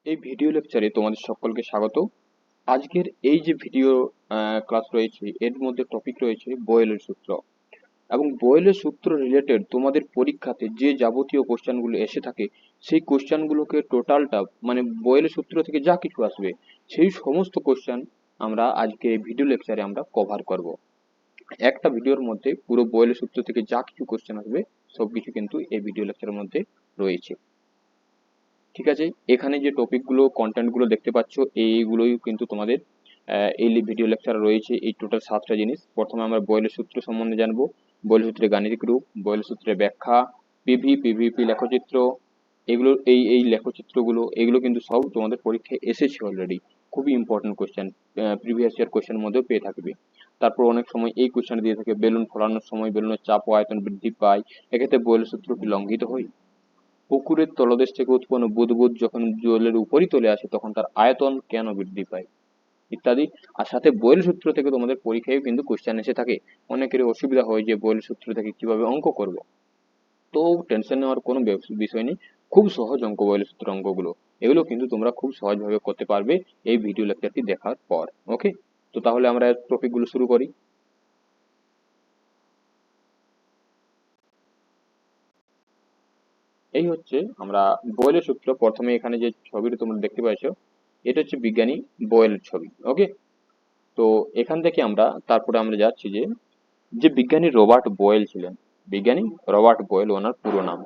এই ভিডিও লেকচারে তোমাদের সকলকে স্বাগত। আজকের এই যে ভিডিও ক্লাস রয়েছে এর মধ্যে টপিক রয়েছে বয়েলের সূত্র এবং বয়েলের সূত্র রিলেটেড তোমাদের পরীক্ষাতে যে যাবতীয় কোশ্চেনগুলো এসে থাকে সেই কোশ্চেনগুলোকে টোটালটা মানে বয়েলের সূত্র থেকে যা কিছু আসবে সেই সমস্ত কোশ্চেন আমরা আজকে এই ভিডিও লেকচারে আমরা কভার করব। একটা ভিডিওর মধ্যে পুরো বয়েলের সূত্র থেকে যা কিছু কোশ্চেন আসবে সবকিছু কিন্তু এই ভিডিও লেকচারের মধ্যে রয়েছে। ঠিক আছে, এখানে যে টপিকগুলো কন্টেন্টগুলো দেখতে পাচ্ছ এইগুলোই কিন্তু তোমাদের এই ভিডিও লেকচার রয়েছে। এই টোটাল 7টা জিনিস। প্রথমে আমরা বয়েলের সূত্র সম্বন্ধে জানবো, বয়েলের সূত্রের গাণিতিক রূপ, বয়েলের সূত্রের ব্যাখ্যা, পিভিপি লেখচিত্র, এগুলো এই লেখচিত্রগুলো এগুলো কিন্তু সব তোমাদের পরীক্ষায় এসেছে অলরেডি। খুবই important question, previous year question মধ্যেও পেয়ে থাকবে। তারপর অনেক সময় এই কোশ্চেন দিয়ে থাকে বেলুন ফোলানোর সময় বেলুনের চাপ ও আয়তন বৃদ্ধি পায়, এক্ষেত্রে বয়েলের সূত্র কি লঙ্ঘিত হয়? পুকুরের তলদেশ থেকে উৎপন্ন বুদবুদ যখন জলের উপরিতলে আসে তখন তার আয়তন কেন বৃদ্ধি পায়, ইত্যাদি। আর সাথে বয়েলের সূত্র থেকে তোমাদের পরীক্ষায় কিন্তু কোশ্চেন এসে থাকে। অনেকের অসুবিধা হয় যে বয়েলের সূত্র থেকে কিভাবে অঙ্ক করব। তো টেনশন নেওয়ার কোনো বিষয় নেই, খুব সহজ অঙ্ক বয়েলের সূত্র অঙ্কগুলো, এগুলো কিন্তু তোমরা খুব সহজভাবে করতে পারবে এই ভিডিও লেকচারটি দেখার পর। ওকে, তো তাহলে আমরা টপিকগুলো শুরু করি। এই হচ্ছে আমরা বয়েলের সূত্র। প্রথমে এখানে যে ছবিটা তোমরা দেখতে পাচ্ছ এটা হচ্ছে বিজ্ঞানী বয়েলের ছবি। ওকে, তো এখান থেকে তারপরে আমরা যাচ্ছি যে যে বিজ্ঞানী রবার্ট বয়েল ছিলেন, বিজ্ঞানী রবার্ট বয়েল ওনার পুরো নাম।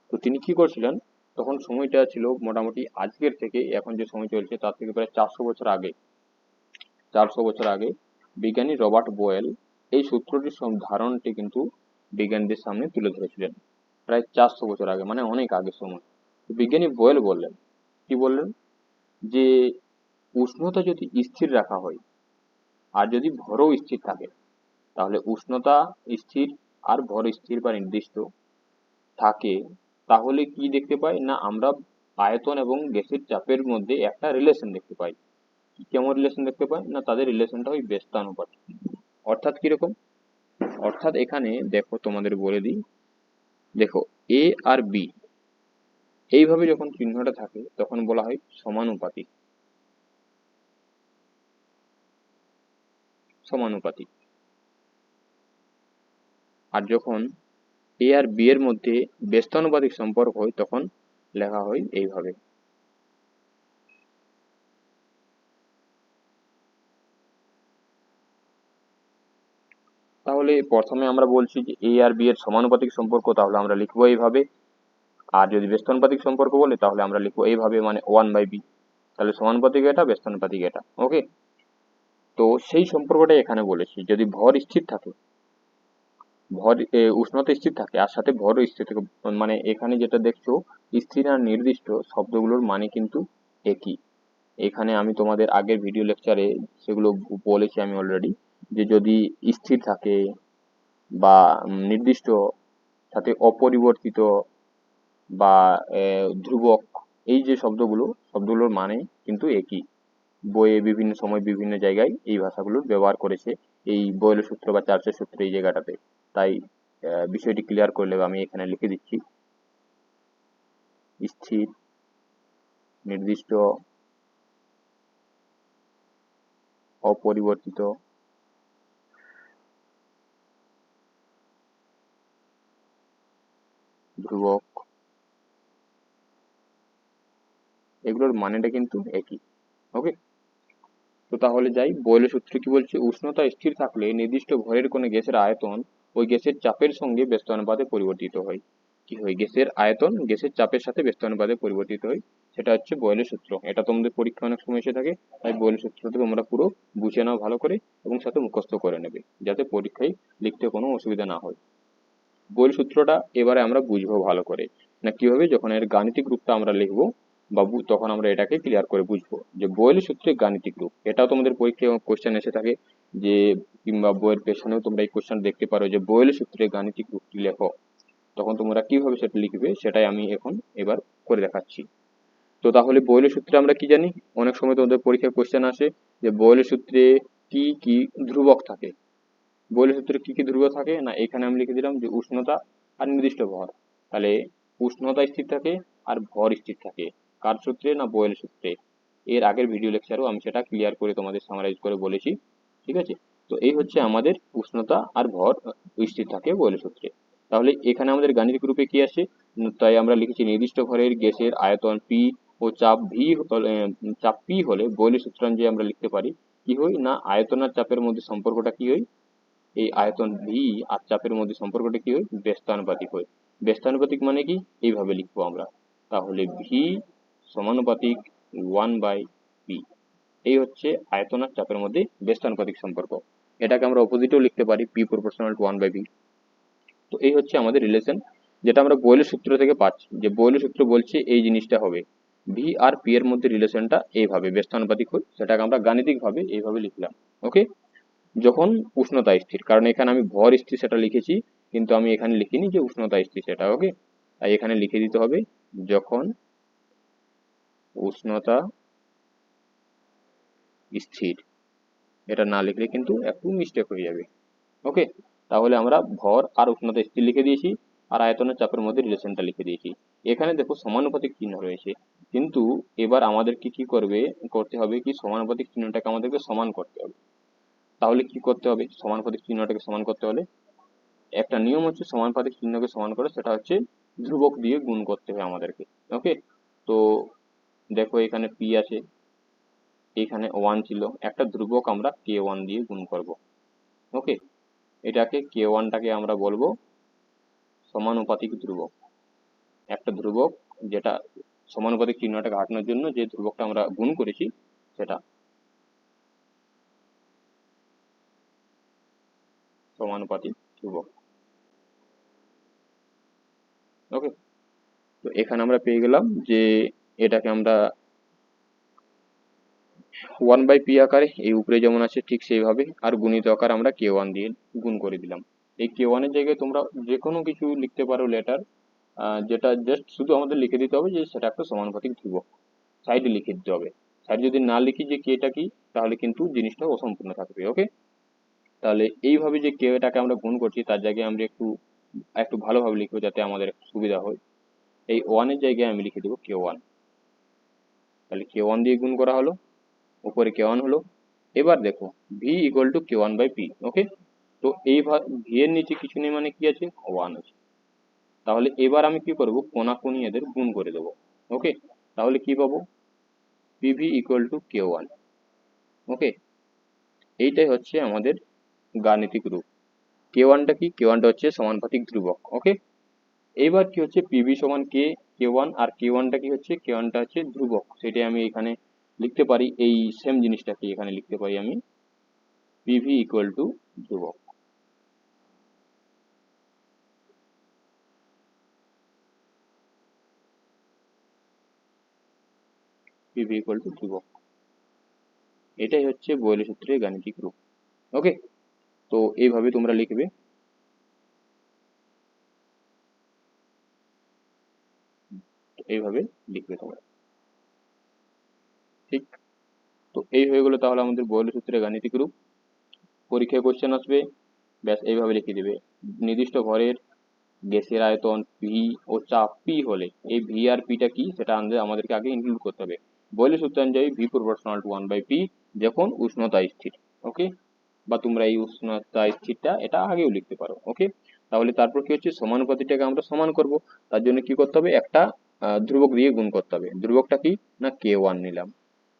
তো তিনি কি করছিলেন, তখন সময়টা ছিল মোটামুটি আজকের থেকে এখন যে সময় চলছে তার থেকে প্রায় 400 বছর আগে। 400 বছর আগে বিজ্ঞানী রবার্ট বয়েল এই সূত্রটির ধারণাটি কিন্তু বিজ্ঞানীদের সামনে তুলে ধরেছিলেন প্রায় 400 বছর আগে, মানে অনেক আগের সময়। তো বিজ্ঞানী বয়েল বললেন, কি বললেন, যে উষ্ণতা যদি স্থির রাখা হয় আর যদি ভরও স্থির থাকে, তাহলে উষ্ণতা স্থির আর ভর স্থির বা নির্দিষ্ট থাকে, তাহলে কি দেখতে পাই না আমরা আয়তন এবং গ্যাসের চাপের মধ্যে একটা রিলেশন দেখতে পাই। কেমন রিলেশন দেখতে পাই না, তাদের রিলেশনটা ওই ব্যস্তানুপাতিক। অর্থাৎ কিরকম, অর্থাৎ এখানে দেখো তোমাদের বলে দিই, দেখো এ আর বি এইভাবে যখন চিহ্নটা থাকে তখন বলা হয় সমানুপাতিক। সমানুপাতিক। আর যখন এ আর বি এর মধ্যে ব্যস্তানুপাতিক সম্পর্ক হয় তখন লেখা হয় এইভাবে। তাহলে প্রথমে আমরা বলছি যে এ আর বি এর সমানুপাতিক সম্পর্ক, তাহলে আমরা লিখবো এইভাবে। আর যদি ব্যস্তানুপাতিক সম্পর্ক বলে তাহলে আমরা লিখবো এইভাবে, মানে 1/b। তাহলে সমানুপাতিক এটা, ব্যস্তানুপাতিক এটা। ওকে, তো সেই সম্পর্কটাই এখানে বলেছি। যদি ভর স্থির থাকে, উষ্ণতা স্থির থাকে আর সাথে ভরও স্থির থাকে, মানে এখানে যেটা দেখছো স্থির আর নির্দিষ্ট শব্দগুলোর মানে কিন্তু একই। এখানে আমি তোমাদের আগের ভিডিও লেকচারে সেগুলো বলেছি আমি অলরেডি, যে যদি স্থির থাকে বা নির্দিষ্ট, সাথে অপরিবর্তিত বা ধ্রুবক, এই যে শব্দগুলোর মানে কিন্তু একই। বইয়ে বিভিন্ন সময় বিভিন্ন জায়গায় এই ভাষাগুলোর ব্যবহার করেছে এই বয়েলের সূত্র বা চার্চের সূত্র এই জায়গাটাতে। তাই বিষয়টি ক্লিয়ার করলে আমি এখানে লিখে দিচ্ছি, স্থির, নির্দিষ্ট, অপরিবর্তিত, ধ্রুবক, এগুলোর মানেটা কিন্তু একই। ওকে, তো তাহলে যাই, বয়েলের সূত্র কি বলছে, উষ্ণতা স্থির থাকলে নির্দিষ্ট ভরের কোনো গ্যাসের আয়তন ওই গ্যাসের চাপের সঙ্গে ব্যস্তানুপাতে পরিবর্তিত হয়। কি হয়, গ্যাসের আয়তন গ্যাসের চাপের সাথে ব্যস্তানুপাতে পরিবর্তিত হয়, সেটা হচ্ছে বয়েলের সূত্র। এটা তোমাদের পরীক্ষা অনেক সময় এসে থাকে, তাই বয়েলের সূত্রটা তোমরা পুরো বুঝে নাও ভালো করে এবং সাথে মুখস্থ করে নেবে, যাতে পরীক্ষায় লিখতে কোনো অসুবিধা না হয়। বয়েলের সূত্রটা এবারে আমরা বুঝবো ভালো করে, না কিভাবে যখন এর গাণিতিক রূপটা আমরা লিখবো তখন আমরা এটাকে ক্লিয়ার করে বুঝবো যে বয়েলের সূত্রের গাণিতিক রূপ। এটাও তোমাদের পরীক্ষায় কোশ্চেন এসে থাকে, যে কিংবা বইয়ের পেছনেও তোমরা এই কোশ্চেন দেখতে পারো যে বয়েলের সূত্রের গাণিতিক রূপটি লেখো। তখন তোমরা কিভাবে সেটা লিখবে সেটাই আমি এখন এবার করে দেখাচ্ছি। তো তাহলে বয়েলের সূত্রে আমরা কি জানি, অনেক সময় তোমাদের পরীক্ষায় কোশ্চেন আসে যে বয়েলের সূত্রে কি কি ধ্রুবক থাকে। বয়েলের সূত্রে কি কি ধ্রুবক থাকে না, এখানে আমি লিখে দিলাম যে উষ্ণতা আর নির্দিষ্ট ভর। তাহলে উষ্ণতা স্থির থাকে আর ভর স্থির থাকে। কার সূত্রে? না বয়েলের সূত্রে। এর আগের ভিডিও লেকচারেও আমি সেটা ক্লিয়ার করে তোমাদের সামারাইজ করে বলেছি। ঠিক আছে, তো এই হচ্ছে আমাদের উষ্ণতা আর ভর স্থির থাকে বয়েলের সূত্রে। তাহলে এখানে আমাদের গাণিতিক রূপে কি আসে? তাই আমরা লিখেছি নির্দিষ্ট ভরের গ্যাসের আয়তন পি ও চাপ ভি চাপ পি হলে বয়েলের সূত্রানুযায়ী আমরা লিখতে পারি কি হয় না আয়তন আর চাপের মধ্যে সম্পর্কটা কি হয়? এই আয়তন ভি আর চাপের মধ্যে সম্পর্কটা কি হয়? ব্যস্তানুপাতিক হয়। ব্যস্তানুপাতিক মানে কি? এইভাবে লিখবো আমরা। তাহলে ভি সমানুপাতিক 1/p। এই হচ্ছে আয়তন আর চাপের মধ্যে ব্যস্তানুপাতিক সম্পর্ক। এটাকে আমরা অপোজিটেও লিখতে পারি, পি প্রপোর্শনাল টু 1/v। তো এই হচ্ছে আমাদের রিলেশন, যেটা আমরা বয়েলের সূত্র থেকে পাচ্ছি, যে বয়েলের সূত্র বলছে এই জিনিসটা হবে। ভি আর পি এর মধ্যে রিলেশনটা এইভাবে ব্যস্তানুপাতিক হয়, সেটাকে আমরা গাণিতিক ভাবে এইভাবে লিখলাম। ওকে, যখন উষ্ণতা স্থির, কারণ এখানে আমি ভর স্থির সেটা লিখেছি, কিন্তু আমি এখানে লিখিনি যে উষ্ণতা স্থির সেটা। ওকে, তাই এখানে লিখে দিতে হবে যখন উষ্ণতা স্থির। এটা না লিখলে কিন্তু একটু মিস্টেক হয়ে যাবে। ওকে, তাহলে আমরা ভর আর উষ্ণতা স্থির লিখে দিয়েছি, আর আয়তনের চাপের মধ্যে রিলেশনটা লিখে দিয়েছি। এখানে দেখো সমানুপাতিক চিহ্ন রয়েছে, কিন্তু এবার আমাদেরকে কি করতে হবে কি সমানুপাতিক চিহ্নটাকে আমাদেরকে সমান করতে হবে। তাহলে কি করতে হবে? সমানুপাতিক চিহ্নটাকে সমান করতে হলে একটা নিয়ম হচ্ছে সমানুপাতিক চিহ্নকে সমান করে, সেটা হচ্ছে ধ্রুবক দিয়ে গুণ করতে হবে আমাদেরকে। ওকে, তো দেখো এখানে পি আছে, এখানে 1 ছিল, একটা ধ্রুবক আমরা k1 দিয়ে গুণ করব। ওকে, এটাকে k1টাকে আমরা বলবো সমানুপাতিক ধ্রুবক। একটা ধ্রুবক যেটা সমানুপাতিক চিহ্নটাকে ঘটানোর জন্য যে ধ্রুবকটা আমরা গুণ করেছি সেটা সমানুপাতিক ধ্রুবক। ওকে, তো এখানে আমরা পেয়ে গেলাম যে এটাকে আমরা 1/p আকারে, এই উপরে যেমন আছে ঠিক সেইভাবে, আর গুণিত আকার আমরা k1 দিয়ে গুণ করে দিলাম। এই k1 এর জায়গায় তোমরা যে কোনো কিছু লিখতে পারো লেটার, যেটা জাস্ট শুধু আমাদের লিখে দিতে হবে যে সেটা একটা সমানুপাতিক ধ্রুবক, সাইডে লিখে দিতে হবে। সাইডে যদি না লিখি যে কেটা কি, তাহলে কিন্তু জিনিসটা অসম্পূর্ণ থাকবে। ওকে, তাহলে এইভাবে যে কেটাকে আমরা গুণ করছি তার জায়গায় আমরা একটু একটু ভালোভাবে লিখবো যাতে আমাদের সুবিধা হয়। এই ওয়ানের জায়গায় আমি লিখে দেবো k1। তাহলে k1 দিয়ে গুণ করা হলো, উপরে k1 হলো। এবার দেখো ভি ইকুয়াল টু k1/p। ওকে, তো এই ভি এর নিচে কিছু নেই মানে কি আছে? 1 আছে। তাহলে এবার আমি কি করব? কোনাকুনি এদের গুণ করে দেবো। ওকে, তাহলে কি পাবো? PV equal to k1। ওকে, এইটাই হচ্ছে আমাদের গাণিতিক রূপ। k1টা কি? k1টা হচ্ছে সমানুপাতিক ধ্রুবক। ওকে, এইবার কি হচ্ছে? পিভি সমান k1, আর k1টা কি হচ্ছে? k1টা হচ্ছে ধ্রুবক, সেটাই আমি এখানে লিখতে পারি। এই সেম জিনিসটাকে এখানে লিখতে পারি আমি পিভি ইকুয়াল টু ধ্রুবক। পিভি ইকুয়াল টু ধ্রুবক, এটাই হচ্ছে বয়েলের সূত্রের গাণিতিক রূপ। ওকে, তো এইভাবে তোমরা লিখবে। এইভাবে লিখবে তোমরা। ঠিক, তো এই হয়ে গেলো তাহলে আমাদের বয়েলের সূত্রের গাণিতিক রূপ। পরীক্ষায় কোশ্চেন আসবে, ব্যাস এইভাবে লিখে দিবে। নির্দিষ্ট ভরের গ্যাসের আয়তন ভি ও চাপ পি হলে এই ভি আর পিটা কি সেটা আমাদেরকে আগে ইনক্লুড করতে হবে। বয়েলের সূত্র অনুযায়ী ভি প্রপোর্শনাল টু 1/p যখন উষ্ণতা স্থির। ওকে, বা তোমরা এই উষ্ণতা স্থিরটা এটা আগেও লিখতে পারো। ওকে, তাহলে তারপর কি হচ্ছে? সমানুপাতিটাকে আমরা সমান করব, তার জন্য কি করতে হবে? একটা ধ্রুবক দিয়ে গুণ করতে হবে। ধ্রুবকটা কি? না k1 নিলাম,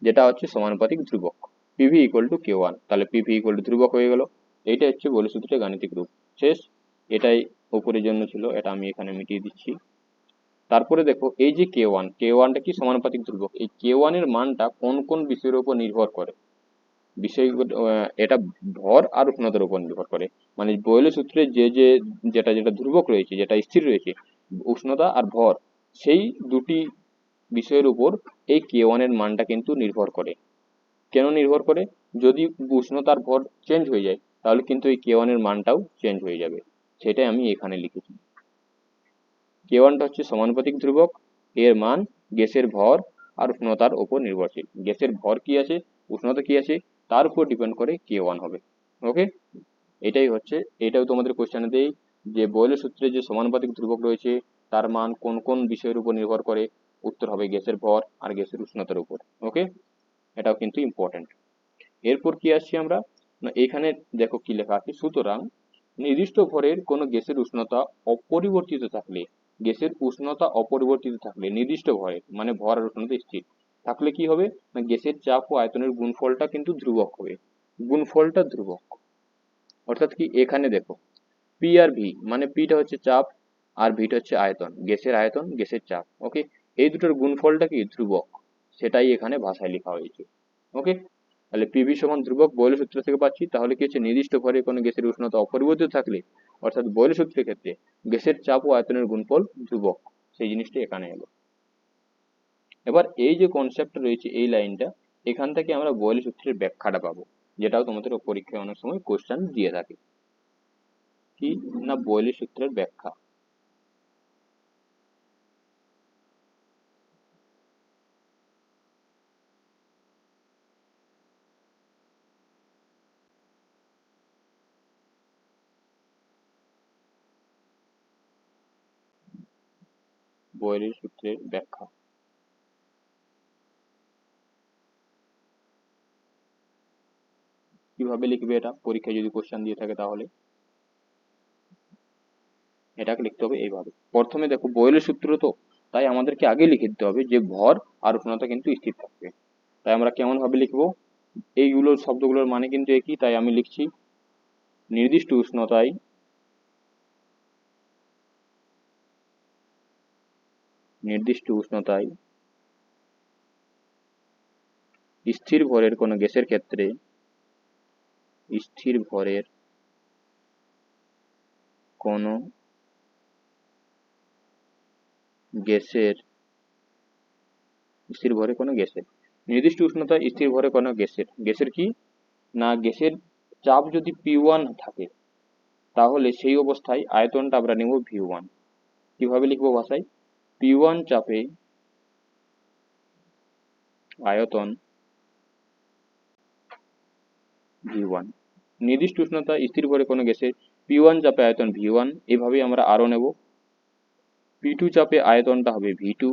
যেটা হচ্ছে সমানুপাতিক ধ্রুবক। পিভি ইকুয়াল টু k1, তাহলে পিভি ইকুয়াল টু ধ্রুবক হয়ে গেল। এইটা হচ্ছে বয়েলের সূত্রের গাণিতিক রূপ। শেষ, এটাই উপরের জন্য ছিল, এটা আমি এখানে মিটিয়ে দিচ্ছি। তারপরে দেখো এই যে কে ওয়ানটা কি? সমানুপাতিক ধ্রুবক। এই k1 এর মানটা কোন কোন বিষয়ের উপর নির্ভর করে? বিষয় এটা ভর আর উষ্ণতার উপর নির্ভর করে। মানে বয়েলের সূত্রে যেটা যেটা ধ্রুবক রয়েছে, যেটা স্থির রয়েছে, উষ্ণতা আর ভর, সেই দুটি বিষয়ের উপর এই k1 এর মানটা কিন্তু নির্ভর করে। কেন নির্ভর করে? যদি উষ্ণতা আর ভর চেঞ্জ হয়ে যায় তাহলে কিন্তু এই k1 এর মানটাও চেঞ্জ হয়ে যাবে, সেটাই আমি এখানে লিখেছি। k1টা হচ্ছে সমানুপাতিক ধ্রুবক, এর মান গ্যাসের ভর আর উষ্ণতার উপর নির্ভরশীল। গ্যাসের ভর কি আছে, উষ্ণতা কি আছে, তার উপর ডিপেন্ড করে k1 হবে। ওকে, এটাই হচ্ছে, এটাও তোমাদের কোশ্চেনে দেই যে বয়েলের সূত্রে যে সমানুপাতিক ধ্রুবক রয়েছে তার মান কোন কোন বিষয়ের উপর নির্ভর করে, উত্তর হবে গ্যাসের ভর আর গ্যাসের উষ্ণতার উপর। ওকে, এটাও কিন্তু ইম্পর্টেন্ট। এরপর কি আসছি আমরা, না এখানে দেখো কি লেখা আছে, সুতরাং নির্দিষ্ট ভরের কোনো গ্যাসের উষ্ণতা অপরিবর্তিত থাকলে, গ্যাসের উষ্ণতা অপরিবর্তিত থাকলে নির্দিষ্ট ভরের মানে ভর আর উষ্ণতা স্থির থাকলে কি হবে, না গ্যাসের চাপ ও আয়তনের গুণফলটা কিন্তু ধ্রুবক হবে। গুণফলটা ধ্রুবক অর্থাৎ কি, এখানে দেখো পি আর ভি, মানে পিটা হচ্ছে চাপ আর ভিটা হচ্ছে আয়তন, গ্যাসের আয়তন গ্যাসের চাপ। ওকে, এই দুটোর গুণফলটা কি ধ্রুবক, সেটাই এখানে ভাষায় লেখা হয়েছে। ওকে, তাহলে পিভি সমান ধ্রুবক বয়লের সূত্র থেকে পাচ্ছি। তাহলে কি হচ্ছে, নির্দিষ্ট ভরে কোনো গ্যাসের উষ্ণতা অপরিবর্তিত থাকলে অর্থাৎ বয়লের সূত্রের ক্ষেত্রে গ্যাসের চাপ ও আয়তনের গুণফল ধ্রুবক, সেই জিনিসটা এখানে এলো। এবার এই যে কনসেপ্ট রয়েছে এই লাইনটা, এখান থেকে আমরা বয়লের সূত্রের ব্যাখ্যাটা পাবো, যেটাও তোমাদের পরীক্ষায় অনেক সময় কোশ্চেন দিয়ে থাকে। কি না, বয়লের সূত্রের ব্যাখ্যা। বয়লের সূত্রের ব্যাখ্যা কিভাবে লিখবে, এটা পরীক্ষায় যদি কোশ্চেন দিয়ে থাকে তাহলে এটাকে লিখতে হবে এইভাবে। প্রথমে দেখো বয়লের সূত্র তো, তাই আমাদেরকে আগে লিখে দিতে হবে যে ভর আর উষ্ণতা কিন্তু স্থির থাকবে। তাই আমরা কেমন ভাবে লিখবো, এইগুলোর শব্দগুলোর মানে কিন্তু একই, তাই আমি লিখছি নির্দিষ্ট উষ্ণতায় নির্দিষ্ট উষ্ণতায় স্থির ভরের কোনো গ্যাসের ক্ষেত্রে স্থির ভরের কোনো গ্যাসের স্থির ভরে কোনো গ্যাসের নির্দিষ্ট উষ্ণতায় স্থির ভরে কোনো গ্যাসের গ্যাসের কি না, গ্যাসের চাপ যদি P1 থাকে তাহলে সেই অবস্থায় আয়তনটা আমরা নেব V1। কিভাবে লিখবো ভাষায়, P1 চাপে আয়তন V1। নির্দিষ্ট উষ্ণতা স্থির ভরে কোনো গ্যাসের P1 চাপে আয়তন V1, এভাবে আমরা আরো নেব। P2 চাপে আয়তনটা হবে V2,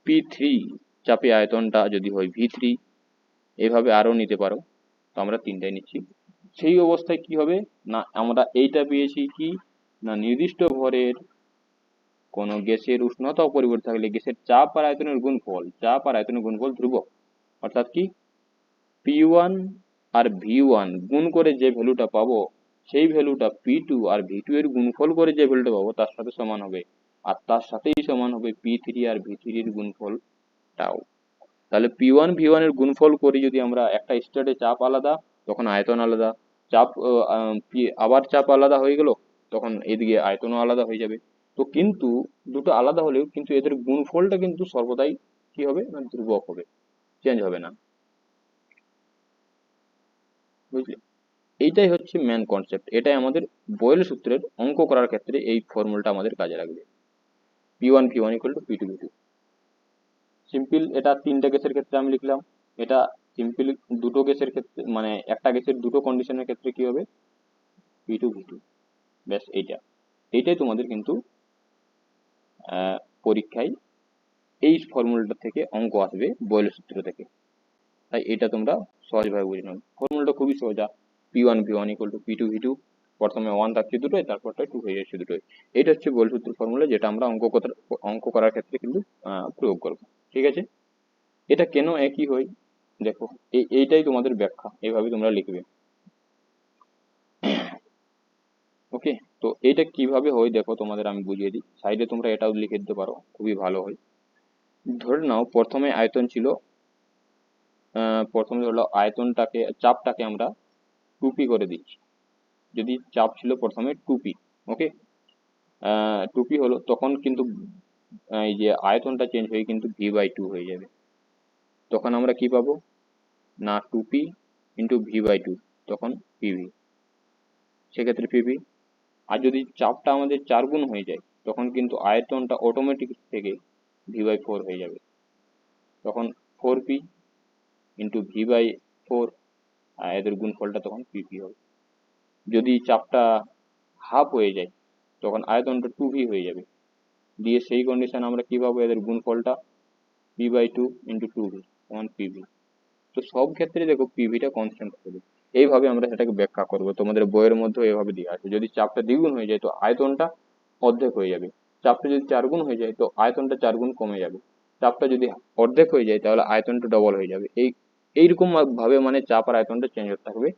P3 চাপে আয়তনটা যদি হয় V3, এভাবে আরো নিতে পারো। তো আমরা তিনটাই নিচ্ছি। সেই অবস্থায় কি হবে, না আমরা এইটা পেয়েছি কি না, নির্দিষ্ট ভরের কোনো গ্যাসের উষ্ণতা অপরিবর্তিত থাকলে গ্যাসের চাপ আর আয়তনের গুণফল ধ্রুবক। অর্থাৎ কি, P1 আর V1 গুণ করে যে ভ্যালুটা পাবো, সেই ভ্যালুটা P2 আর V2 এর গুণফল করে যে ভ্যালুটা পাবো তার সাথে সমান হবে, আর তার সাথেই সমান হবে P3 আর V3 এর গুণফলটাও। তাহলে P1 V1 এর গুণফল করে যদি আমরা একটা স্টেটে চাপ আলাদা, তখন আয়তন আলাদা, চাপ আবার চাপ আলাদা হয়ে গেল, তখন এদিকে আয়তনও আলাদা হয়ে যাবে। তো কিন্তু দুটো আলাদা হলেও কিন্তু এদের গুণফলটা কিন্তু সর্বদাই কি হবে না, ধ্রুবক হবে, চেঞ্জ হবে না। বুঝলে, এইটাই হচ্ছে মেন কনসেপ্ট। এটাই আমাদের বয়েলের সূত্রের অঙ্ক করার ক্ষেত্রে এই ফর্মুলাটা আমাদের কাজে লাগবে। P1 V1 equal to P2 V2। Simple, এটা তিনটে গ্যাসের ক্ষেত্রে আমি লিখলাম। এটা সিম্পল দুটো গ্যাসের ক্ষেত্রে, মানে একটা গ্যাসের দুটো কন্ডিশনের ক্ষেত্রে কি হবে, P2 V2। ব্যাস এইটা, এইটাই তোমাদের কিন্তু পরীক্ষায় এই ফর্মুলাটা থেকে অঙ্ক আসবে বয়েলের সূত্র থেকে। তাই এটা তোমরা সহজভাবে বুঝে নাও। ফর্মুলাটা খুবই সোজা, P1 equal to P2 V2। প্রথমে 1 থাকছে দুটোই, তারপরটা 2 হয়ে যাচ্ছে দুটোই। এটা হচ্ছে বয়েলের সূত্র ফর্মুলা, যেটা আমরা অঙ্ক করার ক্ষেত্রে কিন্তু প্রয়োগ করবো। ঠিক আছে, এটা কেন একই হয় দেখো, এইটাই তোমাদের ব্যাখ্যা, এইভাবে তোমরা লিখবে। ওকে, তো এইটা কিভাবে হয় দেখো, তোমাদের আমি বুঝিয়ে দিই। সাইডে তোমরা এটাও লিখে দিতে পারো, খুবই ভালো হয়। ধরে নাও প্রথমে আয়তন ছিল, প্রথমে হলো আয়তনটাকে, চাপটাকে আমরা 2P করে দিচ্ছি। যদি চাপ ছিল প্রথমে 2P, ওকে, 2P হলো, তখন কিন্তু এই যে আয়তনটা চেঞ্জ হয়ে কিন্তু V/2 হয়ে যাবে। তখন আমরা কি পাবো না, 2P ইন্টু V/2, তখন PV, সেক্ষেত্রে পিভি। আর যদি চাপটা আমাদের 4 গুণ হয়ে যায়, তখন কিন্তু আয়তনটা অটোমেটিক থেকে V/4 হয়ে যাবে, তখন 4P ইন্টু V/4, এদের গুণফলটা তখন পিপি হবে। যদি চাপটা হাফ হয়ে যায়, তখন আয়তনটা 2V হয়ে যাবে, দিয়ে সেই কন্ডিশন আমরা কি পাবো, এদের গুণফলটা p/2 × 2v সমান পিভি। তো সব ক্ষেত্রে দেখো পিভিটা কনস্ট্যান্ট থাকবে। এইভাবে আমরা সেটাকে ব্যাখ্যা করব। তোমাদের বইয়ের মধ্যেও এভাবে দেওয়া আছে, যদি চাপটা দ্বিগুণ হয়ে যায় তো আয়তনটা অর্ধেক হয়ে যাবে, চাপটা যদি 4 গুণ হয়ে যায় তো আয়তনটা 4 গুণ কমে যাবে, চাপটা যদি অর্ধেক হয়ে যায় তাহলে আয়তনটা ডবল হয়ে যাবে। এইরকম ভাবে মানে চাপ আর আয়তনটা চেঞ্জ হতে থাকবে।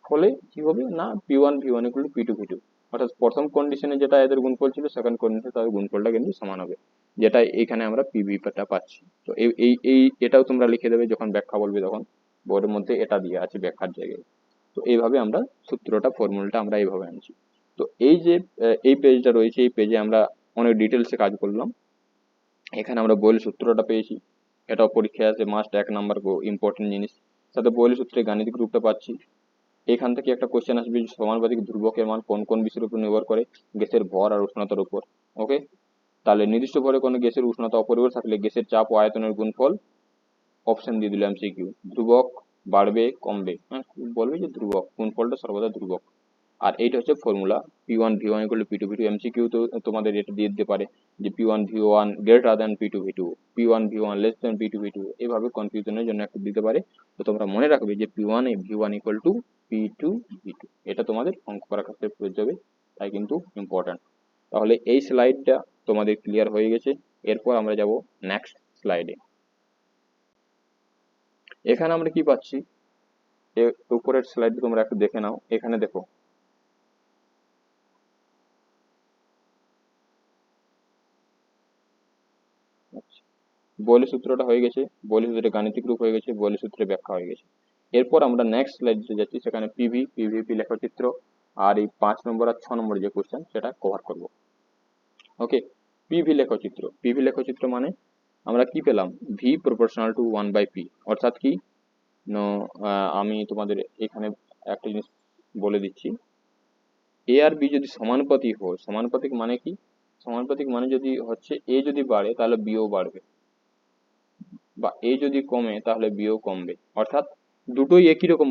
ফলে কি হবে না, p1v1 = p2v2, অর্থাৎ প্রথম কন্ডিশনে যেটা এদের গুণফল ছিল সেকেন্ড কন্ডিশনে তাদের গুণফলটা কিন্তু সমান হবে, যেটা এখানে আমরা পিভিটা পাচ্ছি। তো এই এই এই এটাও তোমরা লিখে দেবে যখন ব্যাখ্যা বলবে, তখন বোর্ডের মধ্যে এটা দিয়ে আছে ব্যাখ্যার জায়গায়। তো এইভাবে আমরা সূত্রটা ফর্মুলাটা আমরা এইভাবে আনছি। তো এই যে এই পেজটা রয়েছে, এই পেজে আমরা অনেক ডিটেলসে কাজ করলাম। এখানে আমরা বয়েলের সূত্রটা পেয়েছি, এটাও পরীক্ষায় আসে মাস্ট 1 নাম্বার ইম্পর্টেন্ট জিনিস। সাথে বয়েলের সূত্রে গাণিতিক রূপটা পাচ্ছি। এখান থেকে একটা কোশ্চেন আসবে, সমানুপাতিক ধ্রুবকের মান কোন কোন বিষয়ের উপর নির্ভর করে, গ্যাসের ভর আর উষ্ণতার উপর। ওকে, তাহলে নির্দিষ্ট ভরে কোনো গ্যাসের উষ্ণতা অপরিবর্তিত থাকলে গ্যাসের চাপ ও আয়তনের গুণফল, অপশন দিয়ে দিলাম এমসিকিউ, ধ্রুবক, বাড়বে কমবে, হ্যাঁ বলবে যে ধ্রুবক, গুণফলটা সর্বদা ধ্রুবক। আর এইটা হচ্ছে ফর্মুলা, p1v1 = p2v2। এমসিকিউ তো তোমাদের এটা দিয়ে দিতে পারে যে p1v1 > p2v2, p1v1 p2v2, এভাবে কনফিউশনের জন্য একটা দিতে পারে। তো তোমরা মনে রাখবে যে p1v1 = p2v2, এটা তোমাদের অঙ্ক করার ক্ষেত্রে প্রযোজ্য হবে, তাই কিন্তু ইম্পর্ট্যান্ট। তাহলে এই স্লাইডটা তোমাদের ক্লিয়ার হয়ে গেছে। এরপর আমরা যাব নেক্সট স্লাইডে। এখানে আমরা কি পাচ্ছি, উপরের স্লাইডে তোমরা একটু দেখে নাও। এখানে দেখো বয়লের সূত্রটা হয়ে গেছে, বয়লের সূত্রে গাণিতিক রূপ হয়ে গেছে, বয়লের সূত্রে ব্যাখ্যা হয়ে গেছে। এরপর আমরা নেক্সট স্লাইডে যাচ্ছি, সেখানে পিভিপি লেখচিত্র আর এই 5 নম্বর আর 6 নম্বর যে কোশ্চেন সেটা কভার করব। ওকে, পিভি লেখচিত্র মানে আমরা কি পেলাম, ভি প্রপোর্শনাল টু 1/p, অর্থাৎ কি আমি তোমাদের এখানে একটা জিনিস বলে দিচ্ছি। এ আর বি যদি সমানুপাতিক হয়, সমানুপাতিক মানে কি, সমানুপাতিক মানে যদি হচ্ছে এ যদি বাড়ে তাহলে বিও বাড়বে, বা এ যদি কমে তাহলে বিও কমবে, অর্থাৎ দুটোই একই রকম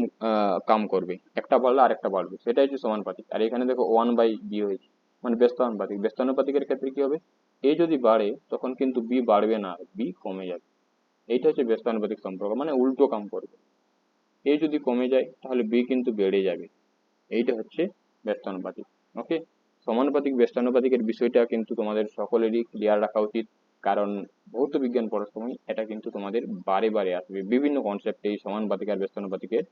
কাম করবে, একটা বাড়লে আর একটা বাড়বে, সেটাই হচ্ছে সমানুপাতিক। আর এখানে দেখো 1/b হয়েছে, মানে ব্যস্তানুপাতিক। ব্যস্তানুপাতিকের ক্ষেত্রে কি হবে, এ যদি বাড়ে তখন কিন্তু বি বাড়বে না, বি কমে যাবে। এইটা হচ্ছে ব্যস্তানুপাতিক সম্পর্ক, মানে উল্টো কাম করবে। এ যদি কমে যায় তাহলে বি কিন্তু বেড়ে যাবে, এইটা হচ্ছে ব্যস্তানুপাতিক। ওকে, সমানুপাতিক ব্যস্তানুপাতিকের বিষয়টা কিন্তু তোমাদের সকলেরই ক্লিয়ার রাখা উচিত, কারণ ভৌত বিজ্ঞান পড়ার সময় এটা কিন্তু তোমাদের বারে বারে আসবে, বিভিন্ন কনসেপ্টে এই সমানুপাতিক আর ব্যস্তানুপাতিকের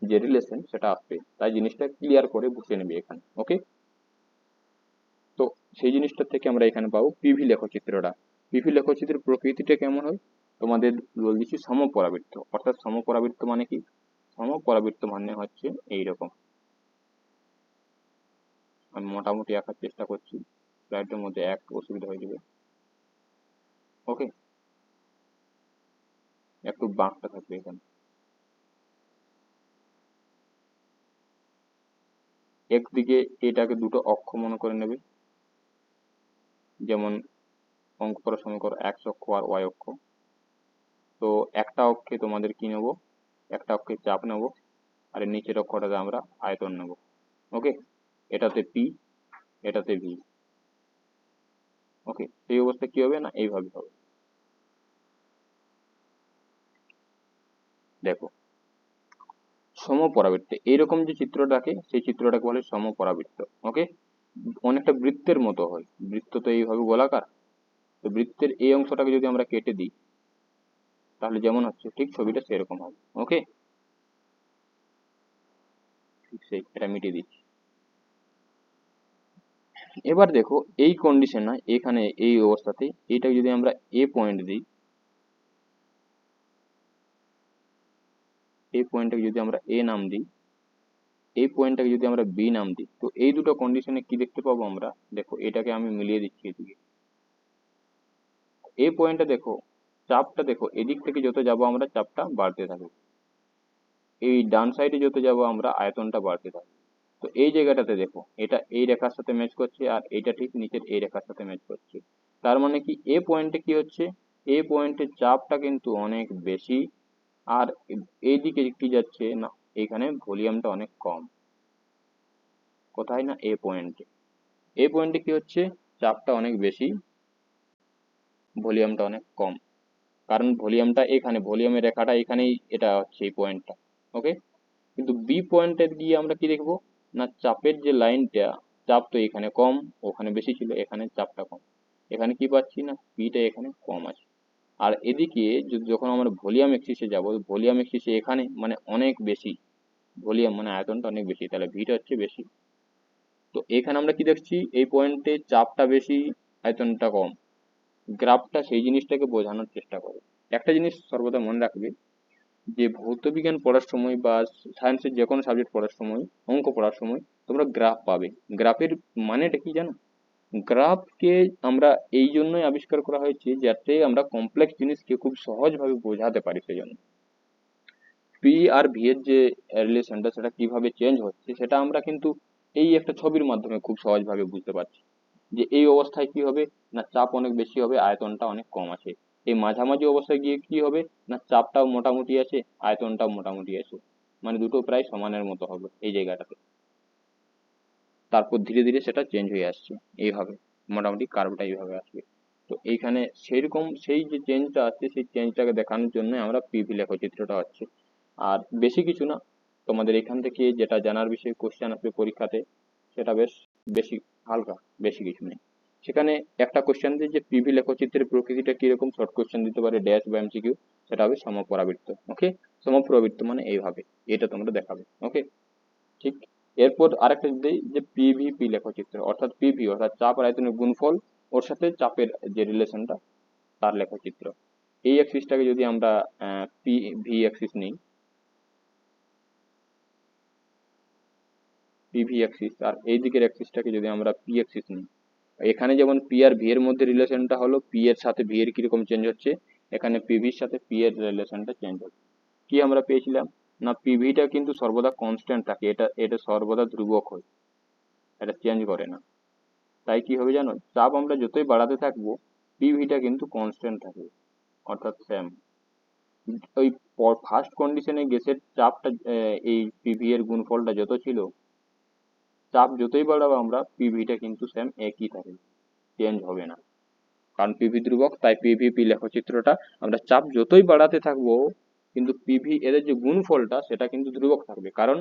যে রিলেশন সেটা আসবে, তাই জিনিসটা ক্লিয়ার করে বুঝে নেবে এখানে। ওকে, তো সেই জিনিসটা থেকে আমরা এখানে পাবো পিভি লেখচিত্রটা। পিভি লেখচিত্রের প্রকৃতিটা কেমন হয়, তোমাদের বলে দিচ্ছি সমপরাবৃত্ত। অর্থাৎ সমপরাবৃত্ত মানে কি, সমপরাবৃত্ত মানে হচ্ছে এইরকম। আমি মোটামুটি আঁকার চেষ্টা করছি, স্লাইডের মধ্যে একটু অসুবিধা হয়ে যাবে। ওকে, একটু বাঁকটা থাকবে এখানে। একদিকে এটাকে দুটো অক্ষ মনে করে নেবে, যেমন অঙ্ক করার সময় করো এক্স অক্ষ আর ওয়াই অক্ষ। তো একটা অক্ষে তোমাদের কি নেবো, একটা অক্ষে চাপ নেব, আর এর নিচের অক্ষটাতে আমরা আয়তন নেব। ওকে, এটাতে পি, এটাতে ভি। ওকে, সেই অবস্থা কি হবে না, এইভাবে হবে। দেখো সমপরাবৃত্ত এইরকম যে চিত্রটাকে, সেই চিত্রটাকে বলে সমপরাবৃত্ত। ওকে, অনেকটা বৃত্তের মতো হয়, বৃত্ত তো এইভাবে গোলাকার। তো বৃত্তের এই অংশটাকে যদি আমরা কেটে দিই তাহলে যেমন হচ্ছে ঠিক ছবিটা সেরকম হবে। ওকে, ঠিক সেই এটা মিটিয়ে দিচ্ছি। এবার দেখো এই কন্ডিশন না, এখানে এই অবস্থাতে এটাকে যদি আমরা এ পয়েন্ট দিই, এই পয়েন্টটাকে যদি আমরা এ নাম দিই, এই পয়েন্টটাকে যদি আমরা বি নাম দিই, তো এই দুটো কন্ডিশনে কি দেখতে পাবো আমরা, দেখো এটাকে আমি মিলিয়ে দিচ্ছি এদিকে। এই পয়েন্টটা দেখো, চাপটা দেখো, এদিক থেকে যত যাবো আমরা চাপটা বাড়তে থাকবে, এই ডান সাইডে যত যাবো আমরা আয়তনটা বাড়তে থাকবে। তো এই জায়গাটাতে দেখো এটা এই রেখার সাথে ম্যাচ করছে, আর এটা ঠিক নিচের এই রেখার সাথে ম্যাচ করছে। তার মানে কি এ পয়েন্টে কি হচ্ছে, এ পয়েন্টে চাপটা কিন্তু অনেক বেশি, আর এইদিকে কি যাচ্ছে না, এখানে ভলিউমটা অনেক কম। কোথায় না, এ পয়েন্টে। এ পয়েন্টে কি হচ্ছে, চাপটা অনেক বেশি, ভলিউমটা অনেক কম। কারণ ভলিউমটা এখানে, ভলিউমের রেখাটা এখানেই, এটা হচ্ছে এই পয়েন্টটা। ওকে, কিন্তু বি পয়েন্টে গিয়ে আমরা কি দেখবো, না চাপের যে লাইনটা, চাপ তো এখানে কম, ওখানে বেশি ছিল, এখানে চাপটা কম। এখানে কি পাচ্ছি, না পিটা এখানে কম আছে। আর এদিকে যখন আমরা ভলিউম এক্সিসে যাব, ভলিউম এক্সিসে এখানে মানে অনেক বেশি ভলিউম, মানে আয়তনটা অনেক বেশি, তাহলে ভিটা হচ্ছে বেশি। তো এখানে আমরা কি দেখছি, এই পয়েন্টে চাপটা বেশি, আয়তনটা কম। গ্রাফটা সেই জিনিসটাকে বোঝানোর চেষ্টা করে। একটা জিনিস সর্বদা মনে রাখবে, যে ভৌতবিজ্ঞান পড়ার সময় বা সায়েন্সের যে কোনো সাবজেক্ট পড়ার সময়, অঙ্ক পড়ার সময় তোমরা গ্রাফ পাবে। গ্রাফের মানেটা কি জানো? গ্রাফকে আমরা এই জন্যই আবিষ্কার করা হয়েছে যাতে আমরা কমপ্লেক্স জিনিসকে খুব সহজভাবে বোঝাতে পারি। সেই জন্য পি আর ভি এর যে রিলেশনটা, সেটা কিভাবে চেঞ্জ হচ্ছে সেটা আমরা কিন্তু এই একটা ছবির মাধ্যমে খুব সহজভাবে বুঝতে পারছি। যে এই অবস্থায় কি হবে, না চাপ অনেক বেশি হবে, আয়তনটা অনেক কম আছে। এই মাঝামাঝি অবস্থায় গিয়ে কি হবে, না চাপটাও মোটামুটি আছে, আয়তনটাও মোটামুটি আছে, মানে দুটো প্রায় সমানের মতো হবে এই জায়গাটাতে। তারপর ধীরে ধীরে সেটা চেঞ্জ হয়ে আসছে এইভাবে, মোটামুটি কার্ভটা এইভাবে আসবে। তো এইখানে সেইরকম সেই যে চেঞ্জটা আসছে, সেই চেঞ্জটাকে দেখানোর জন্য আমরা পিভি লেখচিত্রটা হচ্ছে। আর বেশি কিছু না, তোমাদের এখান থেকে যেটা জানার বিষয়ে কোশ্চেন আসবে পরীক্ষাতে, সেটা বেশ বেশি হালকা, বেশি কিছু নেই। সেখানে একটা কোশ্চেন দিয়ে যে পিভি লেখচিত্রের প্রকৃতিটা কিরকম, শর্ট কোশ্চেন দিতে পারে, ড্যাশ বা এমসিকিউ, সেটা হবে সমপরাবৃত্ত। ওকে, সমপরাবৃত্ত মানে এইভাবে, এটা তোমরা দেখাবে। ওকে, ঠিক। এরপর আরেকটা দিই যে পিভিপি লেখচিত্র, অর্থাৎ পিভি অর্থাৎ চাপ আর আয়তনের গুণফল, ওর সাথে চাপের যে রিলেশনটা, তার লেখচিত্র। এই অ্যাক্সিসটাকে যদি আমরা পি ভি অ্যাক্সিস নিই, পিভি অ্যাক্সিস, আর এই দিকের অ্যাক্সিসটাকে যদি আমরা পি অ্যাক্সিস নিই, এখানে যেমন পি আর ভি এর মধ্যে রিলেশনটা হলো পি এর সাথে ভি এর কিরকম চেঞ্জ হচ্ছে, এখানে পিভির সাথে পি এর রিলেশনটা চেঞ্জ হচ্ছে। কি আমরা পেয়েছিলাম, না পিভিটা কিন্তু সর্বদা কনস্ট্যান্ট থাকে, এটা এটা সর্বদা ধ্রুবক হয়, এটা চেঞ্জ করে না। তাই কি হবে জানো, চাপ আমরা যতই বাড়াতে থাকবো, পিভিটা কিন্তু কনস্ট্যান্ট থাকবে, অর্থাৎ সেম। ওই ফার্স্ট কন্ডিশনে গ্যাসের চাপটা, এই পিভি এর গুণফলটা যত ছিল, চাপ যতই বাড়াবো আমরা, পিভিটা কিন্তু সেম একই থাকবে, চেঞ্জ হবে না। কারণ পিভি ধ্রুবক, তাই পিভিপি লেখচিত্রটা আমরা চাপ যতই বাড়াতে থাকবো, কিন্তু পিভি এদের যে গুণফলটা সেটা কিন্তু ধ্রুবক থাকবে। কারণ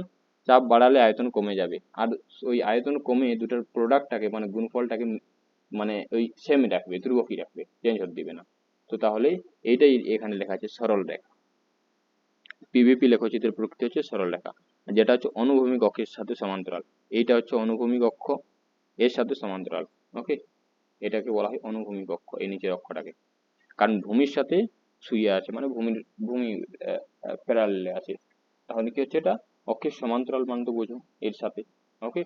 চাপ বাড়ালে আয়তন কমে যাবে, আর ওই আয়তন কমে দুটোর প্রোডাক্টটাকে মানে গুণফলটাকে মানে ওই সেম রাখবে, ধ্রুবকই রাখবে, চেঞ্জ হতে দিবে না। তো তাহলে এইটাই এখানে লেখা আছে সরল রেখা। পিভিপি লেখচিত্রের প্রকৃতি হচ্ছে সরল রেখা, যেটা হচ্ছে অনুভূমিক অক্ষের সাথে সমান্তরাল। এইটা হচ্ছে অনুভূমিক অক্ষ, এর সাথে সমান্তরাল। ওকে, এটাকে বলা হয় অনুভূমিক অক্ষ, এই নিচের অক্ষটাকে। কারণ ভূমির সাথে শুয়ে আছে, মানে ভূমি প্যারালালে আছে। তাহলে কি হচ্ছে, এটা অক্ষের সমান্তরাল, মান তো বোঝো এর সাথে। ওকে,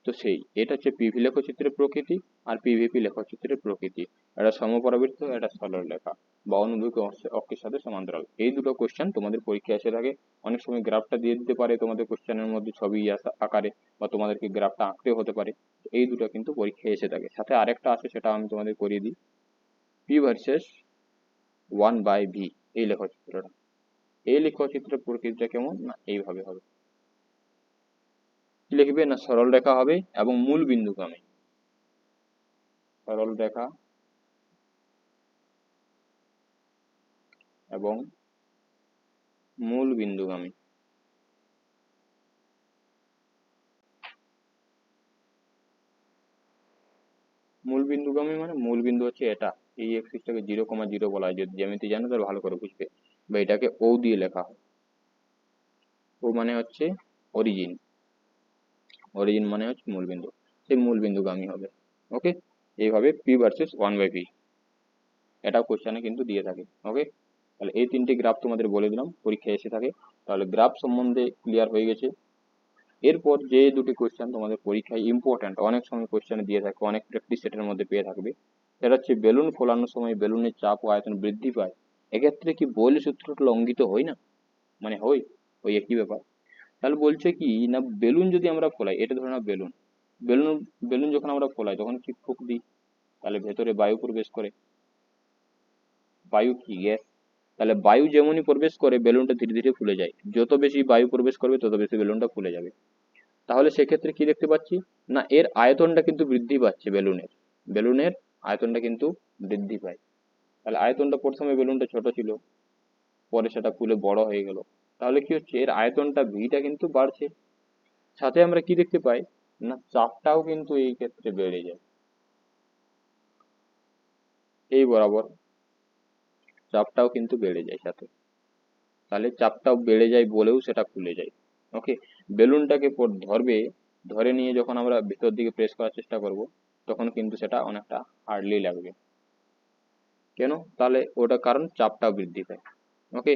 তো সেই এটা হচ্ছে পিভি লেখচিত্রের প্রকৃতি আর পিভিপি লেখচিত্রের প্রকৃতি। এটা সমপরাবৃত্ত, এটা সরল রেখা বা অনুভূমিক অক্ষের সাথে সমান্তরাল। এই দুটো কোশ্চেন তোমাদের পরীক্ষায় এসে থাকে। অনেক সময় গ্রাফটা দিয়ে দিতে পারে তোমাদের কোশ্চেনের মধ্যে ছবি আকারে, বা তোমাদেরকে গ্রাফটা আঁকতেও হতে পারে। এই দুটো কিন্তু পরীক্ষায় এসে থাকে। সাথে আরেকটা আছে, সেটা আমি তোমাদের করিয়ে দিই। পি ভার্সেস 1/v, এই লেখচিত্রটা, এই লেখচিত্রের প্রকৃতিটা কেমন, না এইভাবে হবে। কি লিখবে, না সরল রেখা হবে এবং মূল বিন্দুগামী, সরল রেখা এবং মূল বিন্দুগামী। মূল বিন্দুগামী মানে মূল বিন্দু হচ্ছে এটা, এই এক্সিসটাকে 0,0 বলা হয়। যদি জ্যামিতি জানো তাহলে ভালো করে বুঝবে, বা এটাকে ও দিয়ে লেখা হয়। ও মানে হচ্ছে অরিজিন, অরিজিন মানে হচ্ছে মূল বিন্দু, সেই মূল বিন্দুগামী হবে। ওকে, এইভাবে পি ভার্সেস 1/v, এটাও কোশ্চেনে কিন্তু দিয়ে থাকে। ওকে, তাহলে এই তিনটি গ্রাফ তোমাদের বলে দিলাম, পরীক্ষায় এসে থাকে। তাহলে গ্রাফ সম্বন্ধে ক্লিয়ার হয়ে গেছে। এরপর যে দুটি কোশ্চেন তোমাদের পরীক্ষায় ইম্পর্টেন্ট, অনেক সময় কোশ্চেনে দিয়ে থাকে, অনেক প্র্যাকটিস সেটের মধ্যে পেয়ে থাকবে, সেটা হচ্ছে বেলুন ফোলানোর সময় বেলুনের চাপ ও আয়তন বৃদ্ধি পায়, এক্ষেত্রে কি বয়লের সূত্রটা লঙ্ঘিত হয় না, মানে হয়, ওই একই ব্যাপার। তাহলে বলছে কি, না বেলুন যদি আমরা ফোলাই, এটা ধরে নাও বেলুন, বেলুন বেলুন যখন আমরা ফোলাই তখন কি ফুক দিই, তাহলে ভেতরে বায়ু প্রবেশ করে, বায়ু কি গ্যাস, তাহলে বায়ু যেমনই প্রবেশ করে বেলুনটা ধীরে ধীরে ফুলে যায়, যত বেশি বায়ু প্রবেশ করবে তত বেশি বেলুনটা ফুলে যাবে। তাহলে সেক্ষেত্রে কি দেখতে পাচ্ছি, না এর আয়তনটা কিন্তু বৃদ্ধি পাচ্ছে বেলুনের। বেলুনের আয়তনটা কিন্তু বৃদ্ধি পায়। তাহলে আয়তনটা প্রথমে বেলুনটা ছোট ছিল, পরে সেটা ফুলে বড় হয়ে গেল, তাহলে কি হচ্ছে এর আয়তনটা ভিটা কিন্তু বাড়ছে। সাথে আমরা কি দেখতে পাই না চাপটাও কিন্তু এই ক্ষেত্রে বেড়ে যায়, এই বরাবর চাপটাও কিন্তু বেড়ে যায় সাথে। তাহলে চাপটাও বেড়ে যায় বলেও সেটা ফুলে যায়। ওকে, বেলুনটাকে ধরবে, ধরে নিয়ে যখন আমরা ভিতর দিকে প্রেস করার চেষ্টা করব তখন কিন্তু সেটা অনেকটা হার্ডলি লাগবে। কেন? তাহলে ওটা কারণ চাপটাও বৃদ্ধি পায়। ওকে,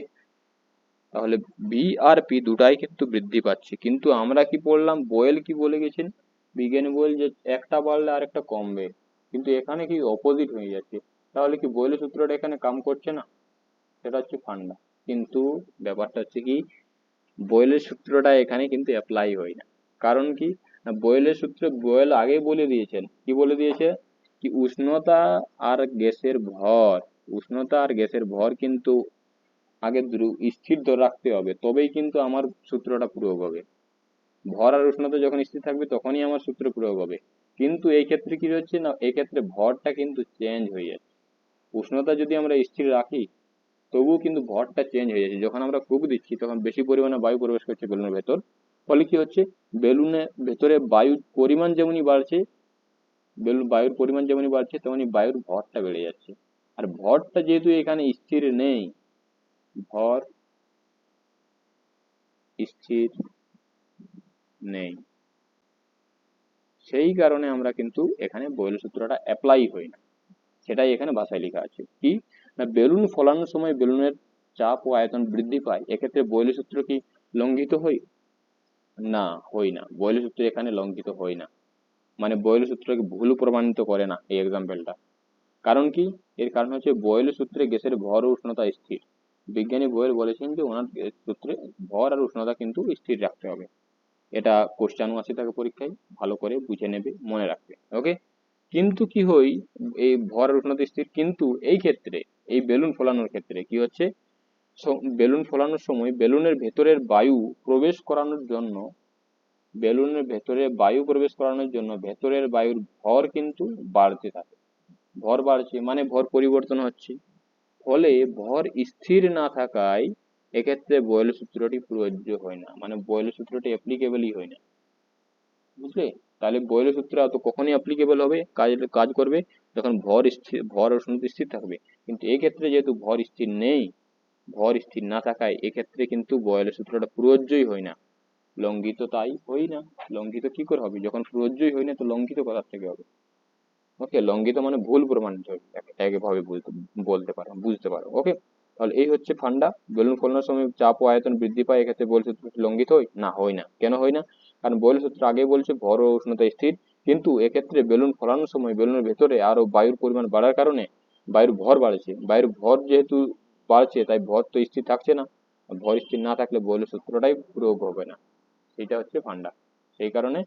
তাহলে বি আর পি দুটাই কিন্তু বৃদ্ধি পাচ্ছে, কিন্তু আমরা কি পড়লাম, বয়েল কি বলে গেছেন, বিজ্ঞানী বল যে একটা বাড়লে আর একটা কমবে, কিন্তু এখানে কি অপোজিট হয়ে যাচ্ছে। তাহলে কি বয়েলের সূত্রটা এখানে কাম করছে না? সেটা হচ্ছে ফান্ডা। কিন্তু ব্যাপারটা হচ্ছে কি, বয়েলের সূত্রটা এখানে কিন্তু অ্যাপ্লাই হয় না। কারণ কি না, বয়েলের সূত্রে বয়েল আগেই বলে দিয়েছেন, কি বলে দিয়েছে, কি উষ্ণতা আর গ্যাসের ভর, উষ্ণতা আর গ্যাসের ভর কিন্তু আগে স্থির ধরে রাখতে হবে, তবেই কিন্তু আমার সূত্রটা প্রয়োগ হবে। ভর আর উষ্ণতা যখন স্থির থাকবে তখনই আমার সূত্র প্রয়োগ হবে। কিন্তু এই ক্ষেত্রে কি হচ্ছে না, এই ক্ষেত্রে ভরটা কিন্তু চেঞ্জ হয়ে যাচ্ছে। উষ্ণতা যদি আমরা স্থির রাখি তবুও কিন্তু ভরটা চেঞ্জ হয়ে যাচ্ছে, যখন আমরা ফুঁক দিচ্ছি তখন বেশি পরিমাণে বায়ু প্রবেশ করছে বেলুনের ভেতর, ফলে কি হচ্ছে, বেলুনের ভেতরে বায়ুর পরিমাণ যেমনই বাড়ছে, বায়ুর পরিমাণ যেমনই বাড়ছে তেমনি বায়ুর ভরটা বেড়ে যাচ্ছে। আর ভরটা যেহেতু এখানে স্থির নেই, ভর স্থির নেই, সেই কারণে আমরা কিন্তু এখানে বয়েলের সূত্রটা অ্যাপ্লাই হয় না। সেটাই এখানে ভাষায় লেখা আছে কি না, বেলুন ফোলানোর সময় বেলুনের চাপ ও আয়তন বৃদ্ধি পায়, এক্ষেত্রে বয়েলের সূত্র কি লঙ্ঘিত হয়? না, হয় না, বয়েলের সূত্র এখানে লঙ্ঘিত হয় না। মানে বয়েলের সূত্রকে ভুল প্রমাণিত করে না এই এক্সাম্পলটা। কারণ কি, এর কারণ হচ্ছে বয়েলের সূত্রে গ্যাসের ভর ও উষ্ণতা স্থির। বিজ্ঞানী বয়েল বলেছেন যে ওনার সূত্রে ভর আর উষ্ণতা কিন্তু স্থির রাখতে হবে। এটা কোশ্চেনও আসে থাকে পরীক্ষায়, ভালো করে বুঝে নেবে, মনে রাখবে। ওকে, কিন্তু কি হই, এই ভর আর উষ্ণতা স্থির, কিন্তু এই ক্ষেত্রে এই বেলুন ফোলানোর ক্ষেত্রে কি হচ্ছে, বেলুন ফোলানোর সময় বেলুনের ভেতরের বায়ু প্রবেশ করানোর জন্য, বেলুনের ভেতরে বায়ু প্রবেশ করানোর জন্য ভেতরের বায়ুর ভর কিন্তু বাড়তে থাকে। ভর বাড়ছে মানে ভর পরিবর্তন হচ্ছে, ফলে ভর স্থির না থাকায় এক্ষেত্রে বয়েলের সূত্রটি প্রযোজ্য হয় না, মানে বয়েলের সূত্রটি অ্যাপ্লিকেবলই হয় না। বুঝলে? তাহলে বয়েলের সূত্র তো কখনই অ্যাপ্লিকেবল হবে, কাজ কাজ করবে যখন ভর স্থির, ভর ও উষ্ণতা স্থির থাকবে। কিন্তু এক্ষেত্রে যেহেতু ভর স্থির নেই, ভর স্থির না থাকায় এক্ষেত্রে কিন্তু বয়েলের সূত্রটা প্রযোজ্যই হয় না। লঙ্ঘিত তাই হই না। লঙ্ঘিত কি করে হবে, যখন প্রযোজ্যই হয় না তো লঙ্ঘিত কোথা থেকে হবে? ওকে, লঙ্ঘিত মানে ভুল প্রমাণিত হবে, একভাবে বলতে পারো, বুঝতে পারো। ওকে, তাহলে এই হচ্ছে ফান্ডা। বেলুন ফোলানোর সময় চাপ ও আয়তন বৃদ্ধি পায়, এক্ষেত্রে বল সূত্র লঙ্ঘিত হয় না, হয় না। কেন হয় না? কারণ বল সূত্র আগে বলছে ভর ও উষ্ণতা স্থির, কিন্তু এক্ষেত্রে বেলুন ফোলানোর সময় বেলুনের ভেতরে আরো বায়ুর পরিমাণ বাড়ার কারণে বায়ুর ভর বাড়ছে, বায়ুর ভর যেহেতু বাড়ছে তাই ভর তো স্থির থাকছে না। ভর স্থির না থাকলে বলের সূত্রটাই প্রয়োগ হবে না। এটা হচ্ছে ফান্ডা, সেই কারণে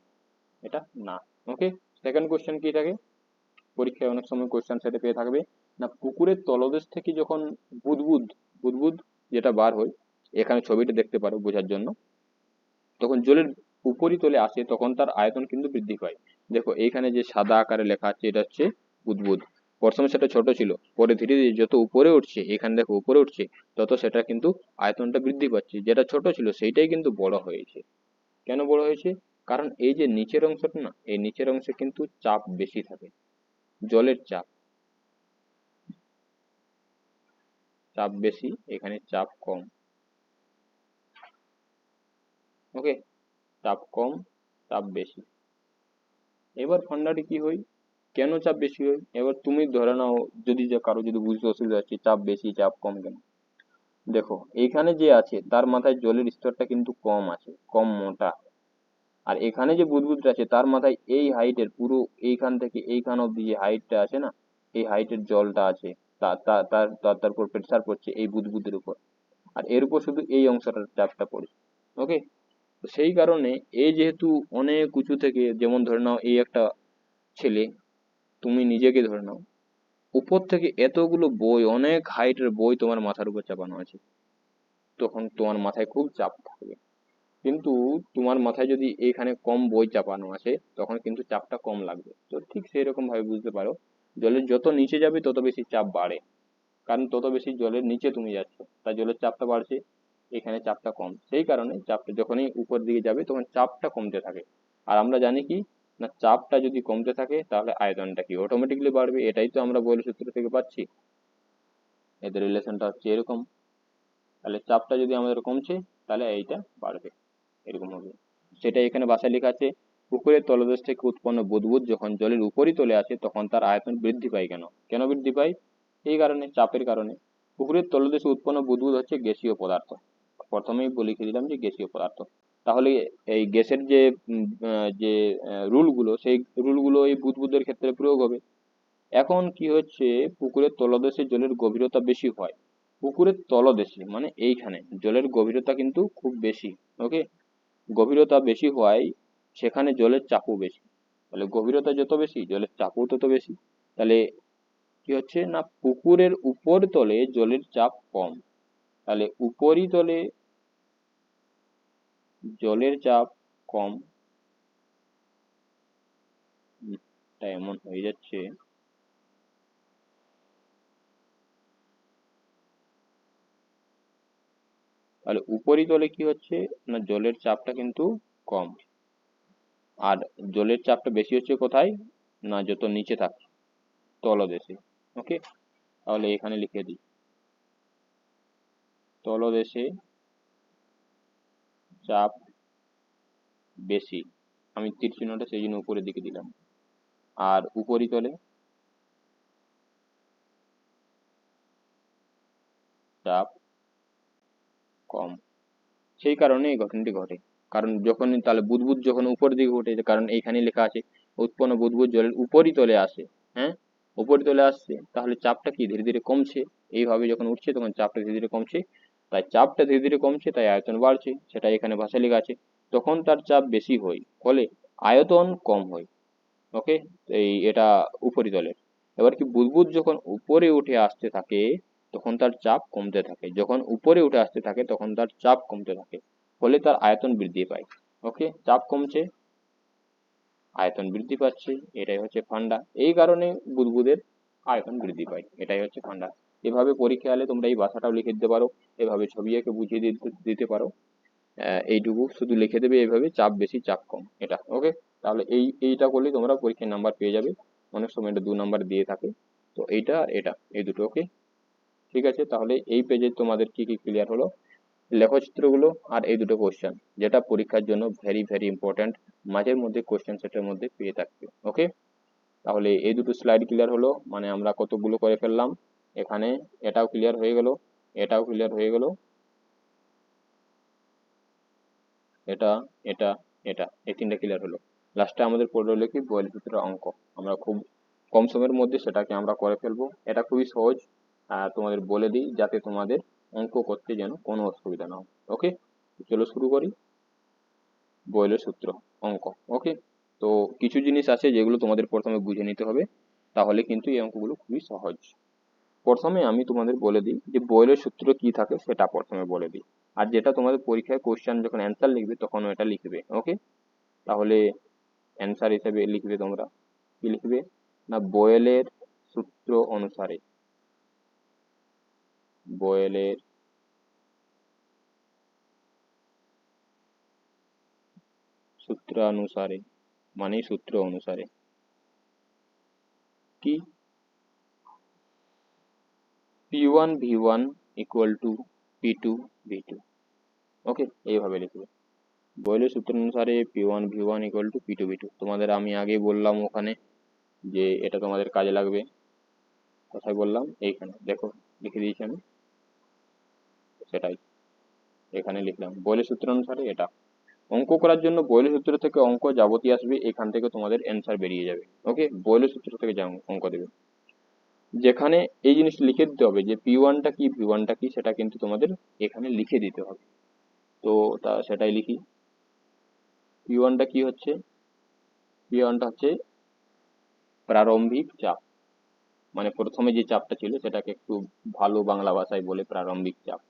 এটা না। ওকে, সেকেন্ড কোশ্চেন কি থাকে পরীক্ষায়, অনেক সময় কোশ্চেন সেটে পেয়ে থাকবে না, পুকুরের তলদেশ থেকে যখন বুদবুদ, বুদবুদ যেটা বার হয়, এখানে ছবিটা দেখতে পারো বোঝার জন্য, তখন জলের উপরিতলে আসে তখন তার আয়তন কিন্তু বৃদ্ধি পায়। দেখো এইখানে যে সাদা আকারে লেখা আছে এটা হচ্ছে বুদবুদ। প্রথমে সেটা ছোট ছিল, পরে ধীরে ধীরে যত উপরে উঠছে, এখানে দেখো উপরে উঠছে, তত সেটা কিন্তু আয়তনটা বৃদ্ধি পাচ্ছে, যেটা ছোট ছিল সেইটাই কিন্তু বড় হয়েছে। কেন বড় হয়েছে? কারণ এই যে নিচের অংশটা না, এই নিচের অংশে কিন্তু চাপ বেশি থাকে, জলের চাপ, চাপ বেশি, এখানে চাপ কম। ওকে, চাপ কম, চাপ বেশি। এবার ফান্ডাটি কি হয়, কেন চাপ বেশি হয়, এবার তুমি ধরে নাও, যদি যে কারো যদি বুঝতে অসুবিধা হচ্ছে চাপ বেশি চাপ কম কেন, দেখো এইখানে যে আছে তার মাথায় জলের স্তরটা কিন্তু কম আছে, কম মোটা। আর এখানে যে বুদবুদটা আছে তার মাথায় এই হাইটের পুরো এইখান থেকে এইখান অব্দি যে হাইটটা আছে না, এই হাইটের জলটা আছে, তার উপর প্রেসার পড়ছে এই বুদবুদের উপর, আর এর উপর শুধু এই অংশটার চাপটা পড়ে। ওকে, তো সেই কারণে এই যেহেতু অনেক উঁচু থেকে, যেমন ধরে নাও এই একটা ছেলে, তুমি নিজেকে ধরে নাও, উপর থেকে এতগুলো বই, অনেক হাইটের বই তোমার মাথার উপর চাপানো আছে, তখন তোমার মাথায় খুব চাপ থাকবে। কিন্তু তোমার মাথায় যদি এখানে কম বই চাপানো আছে তখন কিন্তু চাপটা কম লাগবে। তো ঠিক সেই রকম ভাবে বুঝতে পারো, জলের যত নিচে যাবে তত বেশি চাপ বাড়ে, কারণ তত বেশি জলের নিচে তুমি যাচ্ছ, তাই জলের চাপটা বাড়ছে। এখানে চাপটা কম, সেই কারণে চাপটা যখনই উপর দিকে যাবে তখন চাপটা কমতে থাকে। আর আমরা জানি কি, না চাপটা যদি কমতে থাকে তাহলে আয়তনটা কি অটোমেটিকলি বাড়বে, এটাই তো আমরা বৈদ্যুতিক সূত্র থেকে পাচ্ছি। এদের রিলেশনটা হচ্ছে এরকম। তাহলে চাপটা যদি আমাদের কমছে তাহলে এইটা বাড়বে, এরকম হবে। সেটা এখানে ভাষায় লেখা আছে, পুকুরের তলদেশ থেকে উৎপন্ন বুদবুদ যখন জলের উপরই তলে আসে তখন তার আয়তন বৃদ্ধি পায় কেন? কেন বৃদ্ধি পায়? এই কারণে, চাপের কারণে। পুকুরের তলদেশে উৎপন্ন বুদবুদ হচ্ছে গ্যাসীয় পদার্থ। প্রথমেই লিখে দিলাম যে গ্যাসীয় পদার্থ। তাহলে এই গ্যাসের যে যে রুলগুলো, সেই রুলগুলো এই বুদবুদের ক্ষেত্রে প্রয়োগ হবে। এখন কি হচ্ছে, পুকুরের তলদেশে জলের গভীরতা বেশি হয়। পুকুরের তলদেশে মানে এইখানে জলের গভীরতা কিন্তু খুব বেশি। ওকে, গভীরতা বেশি হওয়ায় সেখানে জলের চাপও বেশি। তাহলে গভীরতা যত বেশি জলের চাপও তত বেশি। তাহলে কি হচ্ছে না, পুকুরের উপর তলে জলের চাপ কম। তাহলে উপরই তলে জলের চাপ কম। তা এমন হয়ে যাচ্ছে, তাহলে উপরই তলে কি হচ্ছে না, জলের চাপটা কিন্তু কম। আর জলের চাপটা বেশি হচ্ছে কোথায়, না যত নিচে থাকে তলদেশে। ওকে, তাহলে এখানে লিখে দিই, তলদেশে চাপ বেশি। আমি তীর চিহ্নটা সেই জন্য উপরের দিকে দিলাম। আর উপরিতলে চাপ কম, সেই কারণে এই ঘটনাটি ঘটে। কারণ যখন তাহলে বুদবুদ যখন উপর দিকে উঠে, কারণ এইখানে লেখা আছে উৎপন্ন বুদবুদ জলের উপরিতলে আসে। হ্যাঁ, উপরিতলে আসছে, তাহলে চাপটা কি ধীরে ধীরে কমছে। এইভাবে যখন উঠছে তখন চাপটা ধীরে ধীরে কমছে, তাই চাপটা ধীরে ধীরে কমছে, তাই আয়তন বাড়ছে, সেটা এখানে ভাষায় লেখা আছে। তখন তার চাপ বেশি হয়, ফলে আয়তন কম হয়। ওকে, এটা উপরিতলের। এবার কি, বুদবুদ যখন উপরে উঠে আসতে থাকে তখন তার চাপ কমতে থাকে, যখন উপরে উঠে আসতে থাকে তখন তার চাপ কমতে থাকে, ফলে তার আয়তন বৃদ্ধি পায়। ওকে, চাপ কমছে, আয়তন বৃদ্ধি পাচ্ছে, এটাই হচ্ছে ফান্ডা। এই কারণে বুদবুদের আয়তন বৃদ্ধি পায়, এটাই হচ্ছে ফান্ডা। এভাবে পরীক্ষা এলে তোমরা এই ভাষাটাও লিখে দিতে পারো, এভাবে ছবি এঁকে বুঝিয়ে দিতে দিতে পারো। এইটুকু শুধু লিখে দেবে এইভাবে, চাপ বেশি চাপ কম, এটা। ওকে, তাহলে এইটা করলে তোমরা পরীক্ষায় নাম্বার পেয়ে যাবে। অনেক সময় এটা 2 নাম্বার দিয়ে থাকে। তো এইটা আর এটা, এই দুটো। ওকে, ঠিক আছে। তাহলে এই পেজে তোমাদের কি কি ক্লিয়ার হলো, লেখচিত্রগুলো আর এই দুটো কোশ্চেন, যেটা পরীক্ষার জন্য ভেরি ভেরি ইম্পর্ট্যান্ট, মাঝের মধ্যে কোশ্চেন সেটের মধ্যে পেয়ে থাকবে। ওকে, তাহলে এই দুটো স্লাইড ক্লিয়ার হলো, মানে আমরা কতগুলো করে ফেললাম এখানে। এটাও ক্লিয়ার হয়ে গেল, এটাও ক্লিয়ার হয়ে গেল, এটা, এটা, এটা, এই তিনটা ক্লিয়ার হলো। লাস্টে আমাদের পড়ে হলো কি, বয়েলের সূত্রের অঙ্ক। আমরা খুব কম সময়ের মধ্যে সেটাকে আমরা করে ফেলবো। এটা খুবই সহজ, তোমাদের বলে দিই যাতে তোমাদের অঙ্ক করতে যেন কোনো অসুবিধা না হয়। ওকে, চলো শুরু করি। বয়েলের সূত্র, অঙ্ক। ওকে, তো কিছু জিনিস আছে যেগুলো তোমাদের প্রথমে বুঝে নিতে হবে, তাহলে কিন্তু এই অঙ্কগুলো খুবই সহজ। প্রথমে আমি তোমাদের বলে দিই যে বয়েলের সূত্র কি থাকে, সেটা প্রথমে বলে দিই। আর যেটা তোমাদের পরীক্ষায় কোশ্চেন যখন অ্যান্সার লিখবে তখন এটা লিখবে। ওকে, তাহলে অ্যান্সার হিসেবে লিখবে তোমরা কি লিখবে, না বয়েলের সূত্র অনুসারে, বয়েলের সূত্রানুসারে, মানে সূত্র অনুসারে কি, P1 V1 equal to P2 V2। ওকে, এইভাবে লিখবে। বয়েলের সূত্র অনুসারে P1 V1 equal to P2 V2। তোমাদের আমি আগেই বললাম ওখানে যে এটা তোমাদের কাজে লাগবে। কোথায় বললাম, এইখানে দেখো, লিখে দিয়েছি আমি, সেটাই এখানে লিখলাম বয়েলের সূত্র অনুসারে এটা। অঙ্ক করার জন্য বয়েলের সূত্র থেকে অঙ্ক যাবতীয় আসবে, এখান থেকে তোমাদের অ্যান্সার বেরিয়ে যাবে। ওকে, বয়েলের সূত্র থেকে যা অঙ্ক দেবে, যেখানে এই জিনিসটা লিখে দিতে হবে যে P1টা কি V1টা কি, সেটা কিন্তু তোমাদের এখানে লিখে দিতে হবে। তো তা সেটাই লিখি। P1টা কি হচ্ছে, P1টা হচ্ছে প্রারম্ভিক চাপ, মানে প্রথমে যে চাপটা ছিল সেটাকে একটু ভালো বাংলা ভাষায় বলে প্রারম্ভিক চাপ।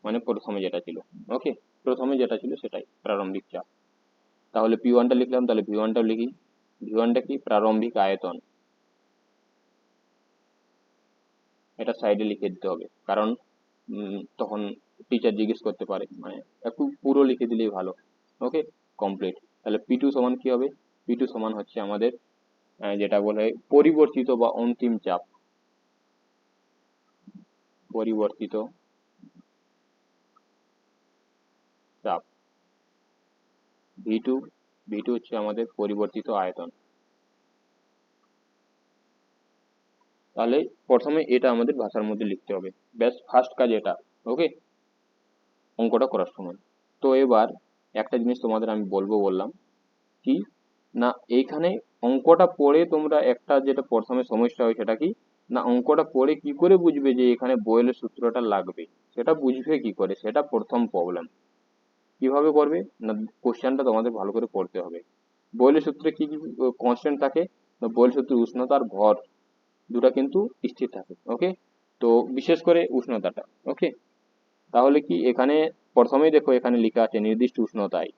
মানে প্রথমে যেটা ছিল। ওকে, প্রথমে যেটা ছিল সেটাই প্রারম্ভিক চাপ। তাহলে পি ওয়ানটা লিখলাম, তাহলে ভি ওয়ানটাও লিখি। ভি ওয়ানটা কি? প্রারম্ভিক আয়তন। এটা সাইডে লিখে দিতে হবে, কারণ তখন টিচার জিজ্ঞেস করতে পারে, মানে একটু পুরো লিখে দিলেই ভালো। ওকে, কমপ্লিট। তাহলে পি টু সমান কি হবে? পি টু সমান হচ্ছে আমাদের যেটা বলে পরিবর্তিত বা অন্তিম চাপ। পরিবর্তিত চাপ ভি টু। ভি টু হচ্ছে আমাদের পরিবর্তিত আয়তন। তাহলে প্রথমে এটা আমাদের ভাষার মধ্যে লিখতে হবে। ব্যাস, ফার্স্ট কাজ এটা। ওকে, অঙ্কটা করার সময়। তো এবার একটা জিনিস তোমাদের আমি বললাম কি না, এইখানে অঙ্কটা পড়ে তোমরা একটা যেটা প্রথমে সমস্যা হয় সেটা কি না, অঙ্কটা পড়ে কি করে বুঝবে যে এখানে বয়েলের সূত্রটা লাগবে, সেটা বুঝবে কি করে, সেটা প্রথম প্রবলেম। কিভাবে করবে না, কোশ্চেনটা তোমাদের ভালো করে পড়তে হবে। বয়েলের সূত্রে কি কি কনস্ট্যান্ট থাকে না, বয়েলের সূত্রে উষ্ণতা আর ভর দুটা কিন্তু স্থির থাকে। ওকে, তো বিশেষ করে উষ্ণতাটা। ওকে, তাহলে কি এখানে প্রথমেই দেখো এখানে লেখা আছে নির্দিষ্ট উষ্ণতায়।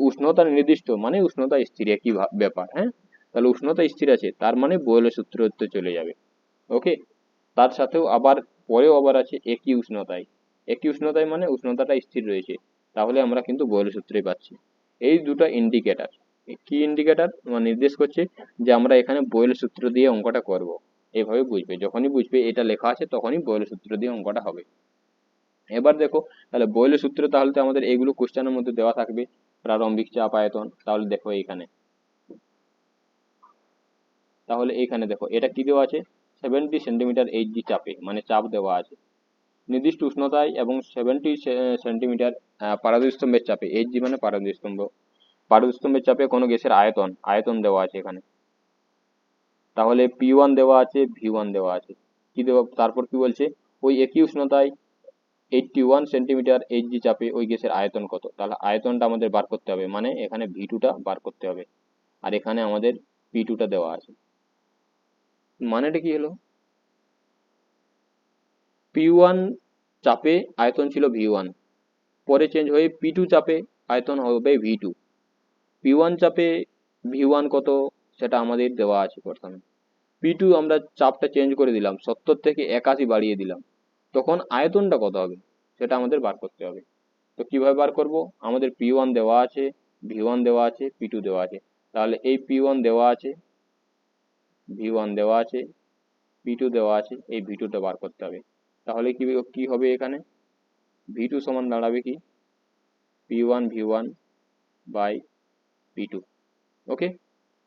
উষ্ণতা নির্দিষ্ট মানে উষ্ণতা স্থির, একই ব্যাপার। হ্যাঁ, তাহলে উষ্ণতা স্থির আছে তার মানে বয়েলের সূত্রতে চলে যাবে। ওকে, তার সাথেও আবার পরেও আবার আছে একই উষ্ণতায়। একই উষ্ণতায় মানে উষ্ণতাটা স্থির রয়েছে, তাহলে আমরা কিন্তু বয়েলের সূত্রই পাচ্ছি। এই দুটো ইন্ডিকেটর, কি ইন্ডিকেটর মানে নির্দেশ করছে যে আমরা এখানে বয়েলের সূত্র দিয়ে অঙ্কটা করব। এভাবে বুঝবে, যখনই বুঝবে এটা লেখা আছে তখনই বয়েলের সূত্র দিয়ে অঙ্কটা হবে। এবার দেখো, তাহলে বয়েলের সূত্র তাহলে তো আমাদের এইগুলো কোশ্চেনের মধ্যে দেওয়া থাকবে, প্রারম্ভিক চাপ, আয়তন। তাহলে দেখো এইখানে, তাহলে এইখানে দেখো এটা কি দেওয়া আছে, 70 সেন্টিমিটার এইচজি চাপে, মানে চাপ দেওয়া আছে নির্দিষ্ট উষ্ণতায়, এবং 70 সেন্টিমিটার পারদস্তম্ভের চাপে। এইচজি মানে পারদস্তম্ভ। পারদস্তম্ভের চাপে কোনো গ্যাসের আয়তন, আয়তন দেওয়া আছে এখানে। তাহলে পি ওয়ান দেওয়া আছে, ভি ওয়ান দেওয়া আছে, কি দেওয়া, তারপর কি বলছে, ওই একই উষ্ণতায় 81 সেন্টিমিটার এইচজি চাপে ওই গ্যাসের আয়তন কত। তাহলে আয়তনটা আমাদের বার করতে হবে, মানে এখানে ভি টুটা বার করতে হবে, আর এখানে আমাদের পি টুটা দেওয়া আছে। মানেটা কি হলো, পি ওয়ান চাপে আয়তন ছিল ভি ওয়ান, পরে চেঞ্জ হয়ে পি টু চাপে আয়তন হবে ভি টু। পি ওয়ান চাপে ভি ওয়ান কত সেটা আমাদের দেওয়া আছে প্রথমে। পি টু আমরা চাপটা চেঞ্জ করে দিলাম, 70 থেকে 81 বাড়িয়ে দিলাম, তখন আয়তনটা কত হবে সেটা আমাদের বার করতে হবে। তো কিভাবে বার করব, আমাদের পি ওয়ান দেওয়া আছে, ভি ওয়ান দেওয়া আছে, পি টু দেওয়া আছে। তাহলে এই পি ওয়ান দেওয়া আছে, ভি ওয়ান দেওয়া আছে, পি টু দেওয়া আছে, এই ভি টুটা বার করতে হবে। তাহলে কি কি হবে এখানে, ভি টু সমান দাঁড়াবে কি, P one V one by P two. Okay,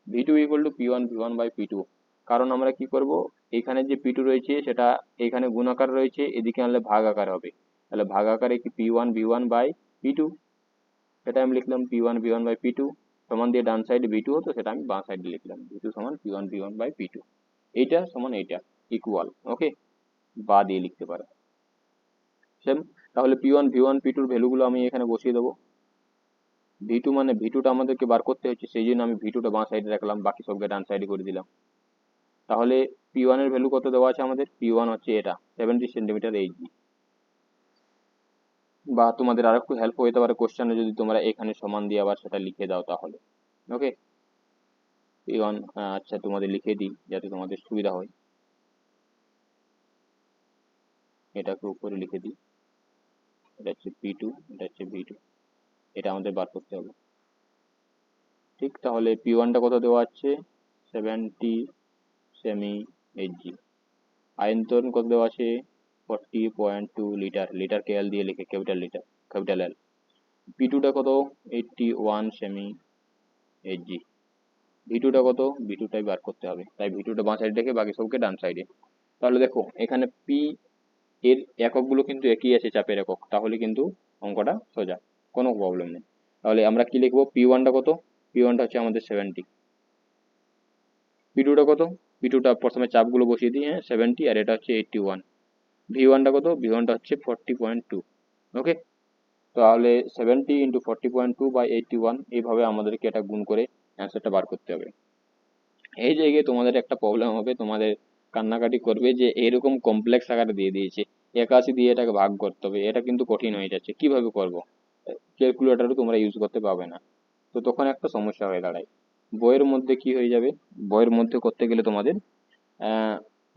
V two equal to P one V one by P two. কারণ আমরা কি করব, এখানে যে পি টু রয়েছে সেটা এখানে গুণাকার রয়েছে, এদিকে আনলে ভাগ আকার হবে। তাহলে ভাগ আকারে কি P one V one by P two, সেটা আমি লিখলাম P one V one by P two. সমান দিয়ে ডান সাইডে ভি টু হতো, সেটা আমি বাঁ সাইডে লিখলাম ভি টু সমান P one V one by P two. এইটা সমান এইটা, ইকুয়াল। ওকে, বা দিয়ে লিখতে পারো সেম। তাহলে P one V one P টুর ভ্যালুগুলো আমি এখানে বসিয়ে দেবো। ভি টু মানে ভি টুটা আমাদেরকে বার করতে হচ্ছে, সেই জন্য আমি ভি টুটা বাঁ সাইডে রাখলাম, বাকি সবকে ডান সাইডে করে দিলাম। তাহলে পি ওয়ান এর ভ্যালু কত দেওয়া আছে আমাদের, পি ওয়ান হচ্ছে এটা 70 সেন্টিমিটার এইচজি। বা তোমাদের আর একটু হেল্প হতে পারে কোশ্চেনে, যদি তোমরা এখানে সমান দিয়ে আবার সেটা লিখে দাও তাহলে। ওকে, পি ওয়ান, আচ্ছা তোমাদের লিখে দিই যাতে তোমাদের সুবিধা হয়, এটাকে উপরে লিখে দিই। এটা হচ্ছে পি টু, এটা হচ্ছে ভি টু, এটা আমাদের বার করতে হবে। ঠিক, তাহলে পি ওয়ানটা কত দেওয়া আছে, 70 সেমি এইচজি। আয়তন কত দেওয়া আছে, 40.2 লিটার, লিটারকে এল দিয়ে লিখে, ক্যাপিটাল লিটার, ক্যাপিটাল এল। পি টুটা কত, 81 সেমি এইচজি। ভি টুটা কত, ভি টুটাই বার করতে হবে, তাই ভি টুটা বাঁ সাইডে রেখে বাকি সবকে ডান সাইডে। তাহলে দেখো এখানে পি এর এককগুলো কিন্তু একই আছে, চাপের একক, তাহলে কিন্তু অঙ্কটা সোজা, কোনো প্রবলেম নেই। তাহলে আমরা কি লিখবো, পি ওয়ানটা কত, পি ওয়ানটা হচ্ছে আমাদের 70, পি টুটা কত, পি টুটা প্রথমে চাপগুলো বসিয়ে দিই, হ্যাঁ 70, আর এটা হচ্ছে 81। ভি ওয়ানটা কত, ভি ওয়ানটা হচ্ছে 40.2। ওকে, তাহলে 70 × 40.2/81, এইভাবে আমাদেরকে এটা গুণ করে অ্যান্সারটা বার করতে হবে। এই জায়গায় তোমাদের একটা প্রবলেম হবে, তোমাদের কান্নাকাটি করবে যে এরকম কমপ্লেক্স আকারে দিয়ে দিয়েছে, 81 দিয়ে এটাকে ভাগ করতে হবে, এটা কিন্তু কঠিন হয়ে যাচ্ছে, কিভাবে করব? ক্যালকুলেটরও তোমরা ইউজ করতে পারবে না, তো তখন একটা সমস্যা হয়ে দাঁড়ায়। বইয়ের মধ্যে কি হয়ে যাবে, বইয়ের মধ্যে করতে গেলে তোমাদের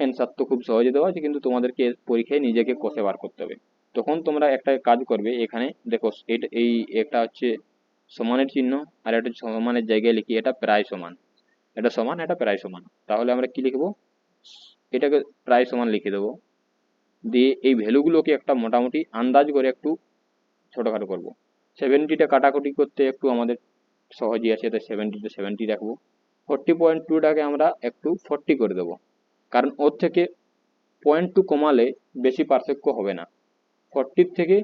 অ্যান্সার তো খুব সহজে দেওয়া আছে, কিন্তু তোমাদেরকে পরীক্ষায় নিজেকে কষে বার করতে হবে। তখন তোমরা একটা কাজ করবে, এখানে দেখো এটা এই একটা হচ্ছে সমানের চিহ্ন, আর একটা সমানের জায়গায় লিখি এটা প্রায় সমান, এটা সমান এটা প্রায় সমান, তাহলে আমরা কি লিখবো, এটাকে প্রায় সমান লিখে দেবো, দিয়ে এই ভ্যালুগুলোকে একটা মোটামুটি আন্দাজ করে একটু ছোটখাটো করবো। 70টা কাটাকুটি করতে একটু আমাদের সহজই আছে, তাই 70টা 70 রাখবো। 40.2টাকে আমরা একটু 40 করে দেবো, কারণ ওর থেকে 0.2 কমালে বেশি পার্থক্য হবে না, 40 থেকে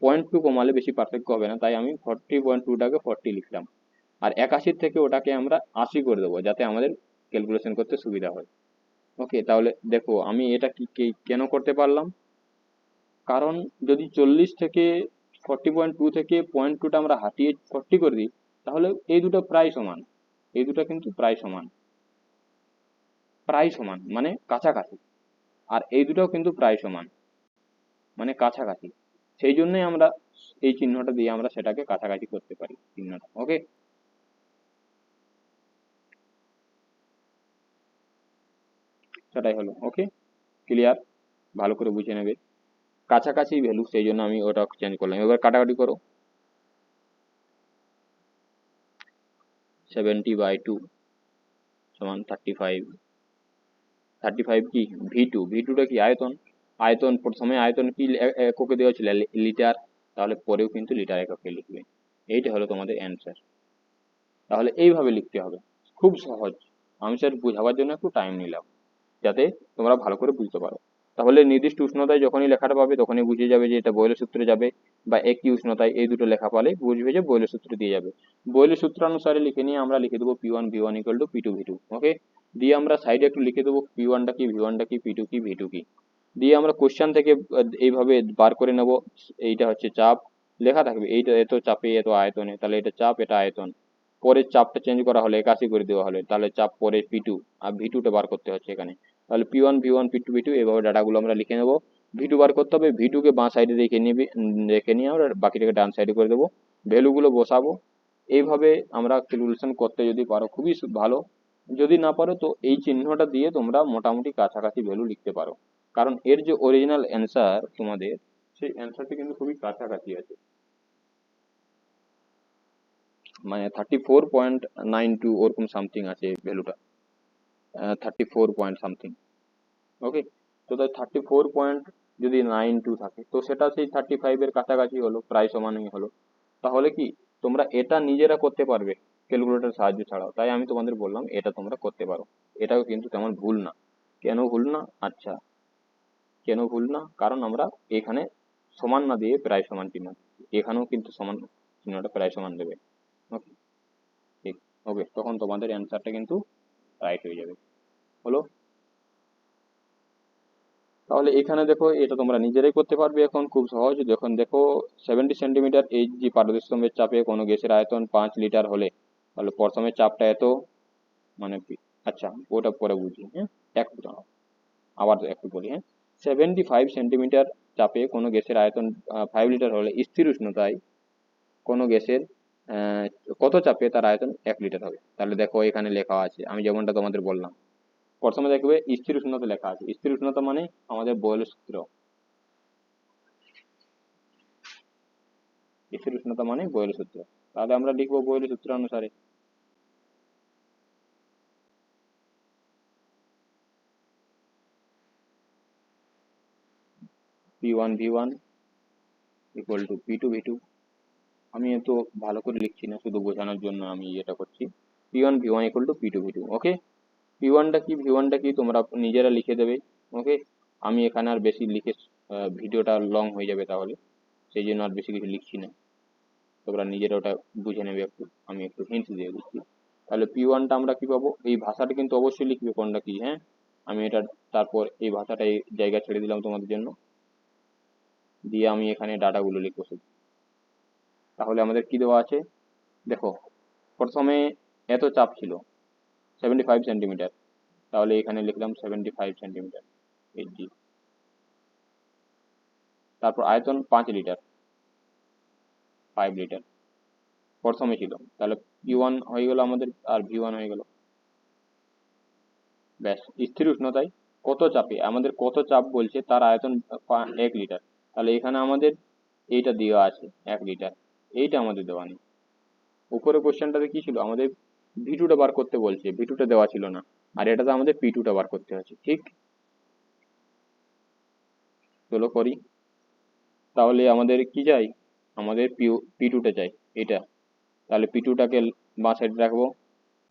0.2 কমালে বেশি পার্থক্য হবে না, তাই আমি 40.2টাকে 40 লিখলাম। আর 81 থেকে ওটাকে আমরা 80 করে দেবো, যাতে আমাদের ক্যালকুলেশন করতে সুবিধা হয়। ওকে, তাহলে দেখো আমি এটা কেন করতে পারলাম, কারণ যদি 40 থেকে 40.2 থেকে 0.2টা আমরা হাটিয়ে 40 করে দিই, তাহলে এই দুটো প্রায় সমান, এই দুটো কিন্তু প্রায় সমান, প্রায় সমান মানে কাছাকাছি, আর এই দুটাও কিন্তু প্রায় সমান মানে কাছাকাছি, সেই জন্যই আমরা এই চিহ্নটা দিয়ে আমরা সেটাকে কাছাকাছি করতে পারি চিহ্নটা। ওকে, সেটাই হলো। ওকে, ক্লিয়ার, ভালো করে বুঝে নেবে, কাছাকাছি ভ্যালু, সেই জন্য আমি ওটা চেঞ্জ করলাম। এবার কাটাকাটি করো, 70/2 সমান 35, 35 কি ভি টুটা কি আয়তন, আয়তন প্রথমে আয়তন কি এককে দেওয়া ছিল লিটার, তাহলে পরেও কিন্তু লিটার এককে লিখবে, এইটা হলো তোমাদের অ্যান্সার। তাহলে এইভাবে লিখতে হবে, খুব সহজ, আমি স্যার বোঝাবার জন্য একটু টাইম নিলাম যাতে তোমরা ভালো করে বুঝতে পারো। তাহলে নির্দিষ্ট উষ্ণতায় যখনই লেখাটা পাবে তখনই বুঝে যাবে যে এটা বয়লের সূত্রে যাবে, বা একই উষ্ণতায় এই দুটো লেখা পালে বুঝবে যে বয়লের সূত্র দিয়ে যাবে। বয়লের সূত্রানুসারে লিখে নিয়ে আমরা লিখে দেবো P1 V1 = P2 V2। ওকে, দিয়ে আমরা সাইডে একটু লিখে দেবো P1টা কি V1টা কি P2 কি V2 কি, দিয়ে আমরা কোশ্চেন থেকে এইভাবে বার করে নেব। এইটা হচ্ছে চাপ, লেখা থাকবে এইটা এত চাপে এত আয়তনে, তাহলে এটা চাপ এটা আয়তন, পরে চাপটা চেঞ্জ করা হলে 81 করে দেওয়া হলে তাহলে চাপ পরে P2, আর ভি টুটা বার করতে হচ্ছে এখানে, তাহলে P1 V1 P2 V2 এইভাবে ডাটাগুলো আমরা লিখে নেবো। ভি টু বার করতে হবে, ভি টুকে বাঁ সাইডে রেখে নিয়ে আমরা বাকিটাকে ডান সাইডে করে দেবো, ভ্যালুগুলো বসাবো। এইভাবে আমরা ক্যালকুলেশন করতে যদি পারো খুবই ভালো, যদি না পারো তো এই চিহ্নটা দিয়ে তোমরা মোটামুটি কাছাকাছি ভ্যালু লিখতে পারো, কারণ এর যে অরিজিনাল অ্যান্সার তোমাদের, সেই অ্যান্সারটি কিন্তু খুবই কাছাকাছি আছে, মানে 34.92 ওরকম সামথিং আছে ভ্যালুটা, 34 পয়েন্ট সামথিং। ওকে, তো তাই 34. যদি 92 থাকে তো সেটা সেই 35-এর কাছাকাছি হলো, প্রায় সমানই হলো। তাহলে কি তোমরা এটা নিজেরা করতে পারবে ক্যালকুলেটর সাহায্য ছাড়াও, তাই আমি তোমাদের বললাম এটা তোমরা করতে পারো, এটাও কিন্তু তেমন ভুল না। কেন ভুল না, আচ্ছা, কেন ভুল না, কারণ আমরা এখানে সমান না দিয়ে প্রায় সমান চিহ্ন, এখানেও কিন্তু সমান চিহ্নটা প্রায় সমান দেবে। ওকে, ঠিক, ওকে, তখন তোমাদের অ্যান্সারটা কিন্তু রাইট হয়ে যাবে। হলো, তাহলে এখানে দেখো এটা তোমরা নিজেরাই করতে পারবে এখন খুব সহজ, যখন দেখো 70 সেন্টিমিটার এই যে পারদস্তম্ভের চাপে কোনো গ্যাসের আয়তন 5 লিটার হলে, তাহলে প্রথমে চাপটা এত, মানে আচ্ছা ওটা পরে বুঝি, হ্যাঁ, একটু দাঁড়াও, আবার একটু বলি, হ্যাঁ। 75 সেন্টিমিটার চাপে কোনো গ্যাসের আয়তন 5 লিটার হলে স্থির উষ্ণতায় কোনো গ্যাসের আহ, কত চাপে তার আয়তন 1 লিটার হবে। তাহলে দেখো এখানে লেখা আছে, আমি যেমনটা তোমাদের বললাম, প্রথমে দেখবে স্থির উষ্ণতা লেখা আছে, স্থির উষ্ণতা মানে আমাদের বয়লের সূত্র, স্থির উষ্ণতা মানে বয়লের সূত্র, তাহলে আমরা লিখবো বয়লের সূত্র অনুসারে P1 V1 = P2 V2। আমি এত ভালো করে লিখছি না, শুধু বোঝানোর জন্য আমি এটা করছি, P1 V1 = P2 V2। ওকে, P1টা কি তোমরা নিজেরা লিখে দেবে। ওকে, আমি এখানে আর বেশি লিখে ভিডিওটা লং হয়ে যাবে, তাহলে সেই জন্য আর বেশি কিছু লিখছি না, তোমরা নিজেরা ওটা বুঝে নেবে একটু, আমি একটু হিন্টস দিয়ে দিচ্ছি। তাহলে P1টা আমরা কি পাবো, এই ভাষাটা কিন্তু অবশ্যই লিখবে কোনটা কি, হ্যাঁ, আমি এটা তারপর এই ভাষাটা এই জায়গা ছেড়ে দিলাম তোমাদের জন্য, দিয়ে আমি এখানে ডাটাগুলো লিখবো শুধু। তাহলে আমাদের কি দেওয়া আছে, দেখো প্রথমে এত চাপ ছিল 75 সেন্টিমিটার, তাহলে এখানে লিখলাম 75 সেন্টিমিটার এই জি, তারপর আয়তন 5 লিটার, 5 লিটার প্রথমে ছিল, তাহলে P1 হয়ে গেল আমাদের, আর V1 হয়ে গেল। ব্যাস, স্থির উষ্ণতায় কত চাপে, আমাদের কত চাপ বলছে, তার আয়তন 1 লিটার, তাহলে এখানে আমাদের এইটা দেওয়া আছে 1 লিটার, এইটা আমাদের দেওয়া নেই। উপরে কোশ্চেনটাতে কি ছিল, আমাদের V2টা বার করতে বলছে, V2টা দেওয়া ছিল না, আর এটাতে আমাদের P2টা বার করতে হচ্ছে, ঠিক? চলো করি। তাহলে আমাদের কি চাই, আমাদের P2টা চাই, এটা। তাহলে P2টাকে বাঁ সাইডে রাখবো,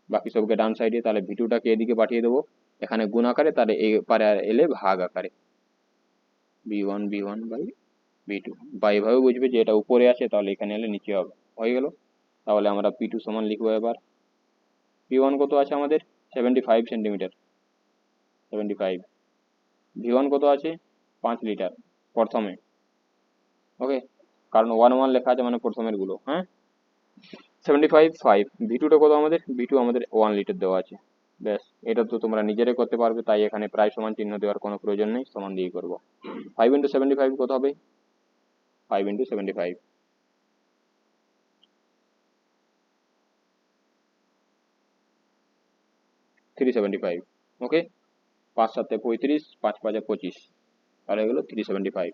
বাকি সবকে ডান সাইডে, তাহলে V2টাকে এদিকে পাঠিয়ে দেবো, এখানে গুণ আকারে, তাহলে এপারে আর এলে ভাগ আকারে, V1 বা এভাবে বুঝবে যে এটা উপরে আছে, তাহলে এখানে এলে নিচে হবে, হয়ে গেল। তাহলে আমরা P2 সমান লিখবো এবার, P1 কত আছে আমাদের, 75 সেন্টিমিটার, 75। V1 কত আছে, 5 লিটার প্রথমে, ওকে, কারণ 1 1 লেখা আছে মানে প্রথমের গুলো, হ্যাঁ। 75 5, V2টা কত আমাদের, V2 আমাদের 1 লিটার দেওয়া আছে। ব্যাস, এটা তো তোমরা নিজেরাই করতে পারবে, তাই এখানে প্রায় সমান চিহ্ন দেওয়ার কোনো প্রয়োজন নেই, সমান দিয়ে করবো। 5 × 75 কত হবে, 5 × 75, 375, ওকে। 5 7 35, 5 5 25, তাহলে হয়ে গেলো 375,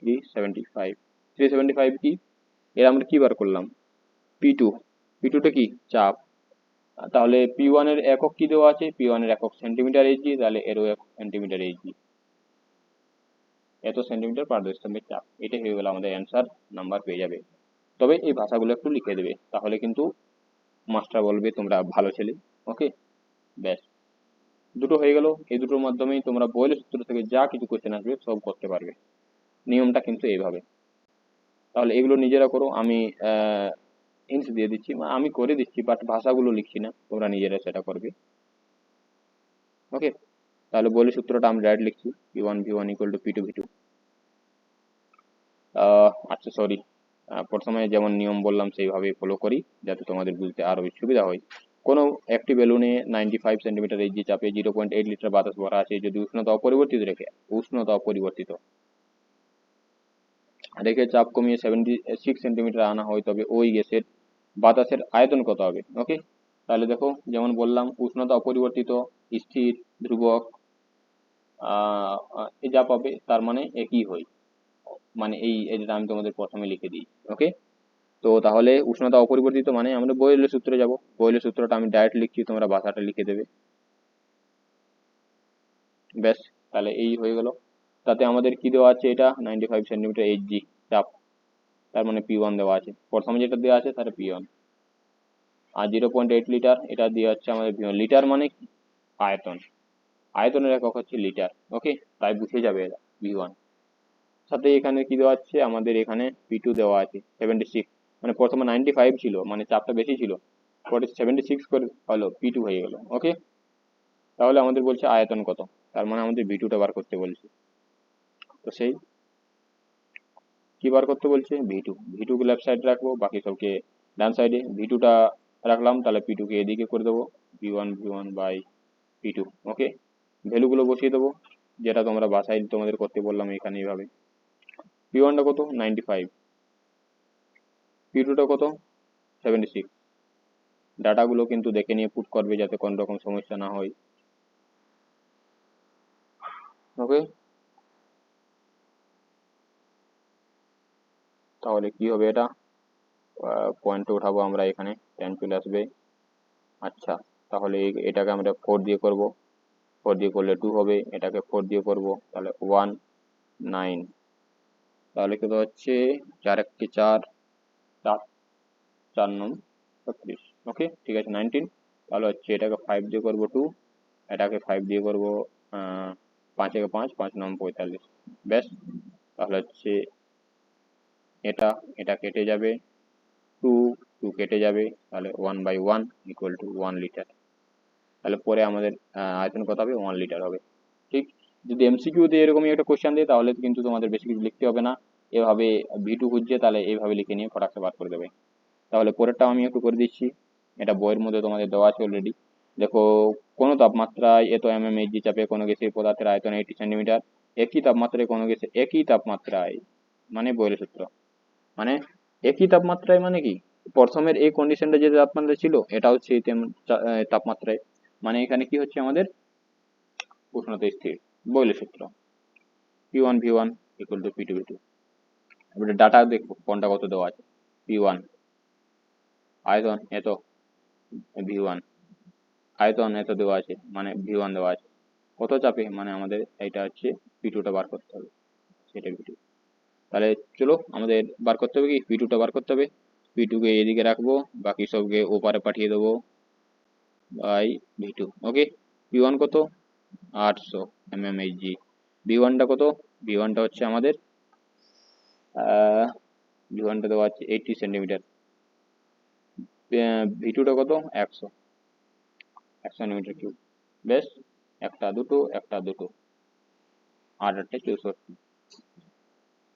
375। 375 কি, এর আমরা কি বার করলাম, P2, P2টা কি, চাপ। তাহলে P1 এর একক কি দেওয়া আছে, P1 এর একক সেন্টিমিটার এইচজি, তাহলে এরও একক সেন্টিমিটার এইচজি, এত সেন্টিমিটার পার দশমিক চাপ, এটাই হয়ে গেল আমাদের অ্যান্সার, নাম্বার পেয়ে যাবে। তবে এই ভাষাগুলো একটু লিখে দেবে, তাহলে কিন্তু মাস্টার বলবে তোমরা ভালো ছেলে, ওকে। ব্যাস, দুটো হয়ে গেল, এই দুটোর মাধ্যমেই তোমরা বয়েলের সূত্র থেকে যা কিছু কোশ্চেন আসবে সব করতে পারবে। নিয়মটা কিন্তু এইভাবে, তাহলে এগুলো নিজেরা করো, আমি হিন্টস দিয়ে দিচ্ছি, আমি করে দিচ্ছি, বাট ভাষাগুলো লিখছি না, তোমরা নিজেরা সেটা করবে, ওকে। তাহলে বয়েলের সূত্রটা আমি ডাইরেক্ট লিখছি, P1 V1 = P2 V2। আচ্ছা সরি, প্রথমে যেমন নিয়ম বললাম সেইভাবে ফলো করি, যাতে তোমাদের বুঝতে আরো সুবিধা হয়। কোনো একটি বেলুনে 95 সেন্টিমিটার এইচজি চাপে 0.8 লিটার বাতাস ভরা আছে, যদি উষ্ণতা অপরিবর্তিত রেখে চাপ কমিয়ে 76 সেন্টিমিটার আনা হয়, তবে ওই গ্যাসের বাতাসের আয়তন কত হবে, ওকে। তাহলে দেখো, যেমন বললাম, উষ্ণতা অপরিবর্তিত, স্থির, ধ্রুবক, যা পাবে তার মানে একই হয়, মানে যেটা আমি তোমাদের প্রথমে লিখে দিই, ওকে। তো তাহলে উষ্ণতা অপরিবর্তিত মানে আমরা বয়েলের সূত্রে যাব, বয়েলের সূত্রটা আমি ডাইরেক্ট লিখছি, তোমরা ভাষাটা লিখে দেবে, ব্যাস। তাহলে এই হয়ে গেল, তাতে আমাদের কি দেওয়া আছে, এটা 95 সেন্টিমিটার এইচজি চাপ, তার মানে P1 দেওয়া আছে, প্রথমে যেটা দেওয়া আছে তার P1, আর 0.8 লিটার এটা দেওয়া হচ্ছে আমাদের V1, লিটার মানে কি, আয়তন, আয়তনের একক হচ্ছে লিটার, ওকে। তাই বুঝে যাবে এটা V1। সাথে এখানে কি দেওয়া আছে, আমাদের এখানে P2 দেওয়া আছে 76, মানে প্রথমে 95 ছিল, মানে চাপটা বেশি ছিল, পরে 76 করে হলো, P2 হয়ে গেল, ওকে। তাহলে আমাদের বলছে আয়তন কত, তার মানে আমাদের V2টা বার করতে বলছে, তো সেই কি বার করতে বলছে, V2 কে লেফট সাইডে রাখবো, বাকি সবকে ডান সাইডে, V2টা রাখলাম, তাহলে P2 কে এদিকে করে দেবো, V1 / P2, ওকে। ভ্যালুগুলো বসিয়ে দেবো, যেটা তোমরা বাসায় তোমাদের করতে বললাম এখানে এইভাবে। P1টা কত, 95, P2টা কত, 76। ডাটাগুলো কিন্তু দেখে নিয়ে পুট করবে, যাতে কোনো রকম সমস্যা না হয়, ওকে। তাহলে কি হবে, এটা পয়েন্টে উঠাবো আমরা, এখানে 10 চলে আসবে। আচ্ছা, তাহলে এটাকে আমরা 4 দিয়ে করব, 4 দিয়ে করলে 2 হবে, এটাকে 4 দিয়ে করব, তাহলে 1 9, তাহলে কত হচ্ছে, 4 1 4, 4 4 9 36, ওকে, ঠিক আছে 19। তাহলে হচ্ছে এটাকে 5 দিয়ে করব 2, এটাকে 5 দিয়ে করব 5 1 5, 5 9 45, ব্যাস। তাহলে হচ্ছে এটা এটা কেটে যাবে, 2 2 কেটে যাবে, তাহলে 1/1 = 1 লিটার। তাহলে পরে আমাদের আয়তন কত হবে, 1 লিটার হবে, ঠিক। যদি এমসিকিউ দিয়ে এরকমই একটা কোশ্চেন দিয়ে, তাহলে কিন্তু তোমাদের বেশি কিছু লিখতে হবে না, এভাবে V2 খুঁজছে, তাহলে এইভাবে লিখে নিয়ে ফটাকসে বার করে দেবে। তাহলে পরেরটাও আমি একটু করে দিচ্ছি, এটা বইয়ের মধ্যে তোমাদের দেওয়া আছে অলরেডি। দেখো, কোনো তাপমাত্রায় এত এইচজি চাপে কোনো গ্যাসীয় পদার্থের আয়তন 80 সেন্টিমিটার, একই তাপমাত্রায় কোনো গ্যাসের একই তাপমাত্রায় মানে বয়লের সূত্র। মানে একই তাপমাত্রায় মানে কি, প্রথমের এই কন্ডিশনটা যে তাপমাত্রা ছিল এটা হচ্ছে এই তাপমাত্রায়, মানে এখানে কি হচ্ছে আমাদের উষ্ণতা স্থির, বয়লের সূত্র। P1 V1 equal to P2 V2। এবারে ডাটা দেখবো কোনটা কত দেওয়া আছে। P1 আয়তন এত, V1 আয়তন এত দেওয়া আছে, মানে V1 দেওয়া আছে। কত চাপে, মানে আমাদের এটা হচ্ছে P2টা বার করতে হবে, সেটা V2। তাহলে চলো আমাদের বার করতে হবে কি, P2টা বার করতে হবে। P2 কে এদিকে রাখবো, বাকি সবকে ওপারে পাঠিয়ে দেবো বাই V2। ওকে, P1 কত 800 mmHg, V1টা কত, V1টা হচ্ছে আমাদের V1টা দেওয়া আছে 80 সেন্টিমিটার, V2টা কত 100 সেন্টিমিটার কিউব। বেশ, একটা দুটো একটা দুটো, 8 8 64।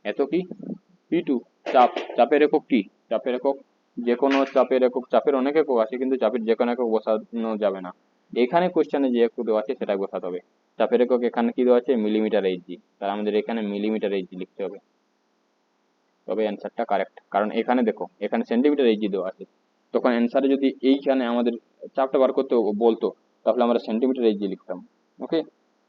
এত কি P2 চাপ, চাপের একক কি, চাপের একক যে কোনো চাপের একক, চাপের অনেক একক আছে কিন্তু চাপের যে কোনো একক বসানো যাবে না। এখানে কোশ্চেনে যে একক দেওয়া আছে সেটাই বসাতে হবে। চাপের একক এখানে কি দেওয়া আছে, মিলিমিটার এইচজি, তাহলে আমাদের এখানে মিলিমিটার এইচজি লিখতে হবে, তবে অ্যান্সারটা কারেক্ট। কারণ এখানে দেখো এখানে সেন্টিমিটার এইচজি দেওয়া আছে, তখন অ্যান্সারে যদি এইখানে আমাদের চাপটা বার করতে বলতো তাহলে আমরা সেন্টিমিটার এইচজি লিখতাম। ওকে,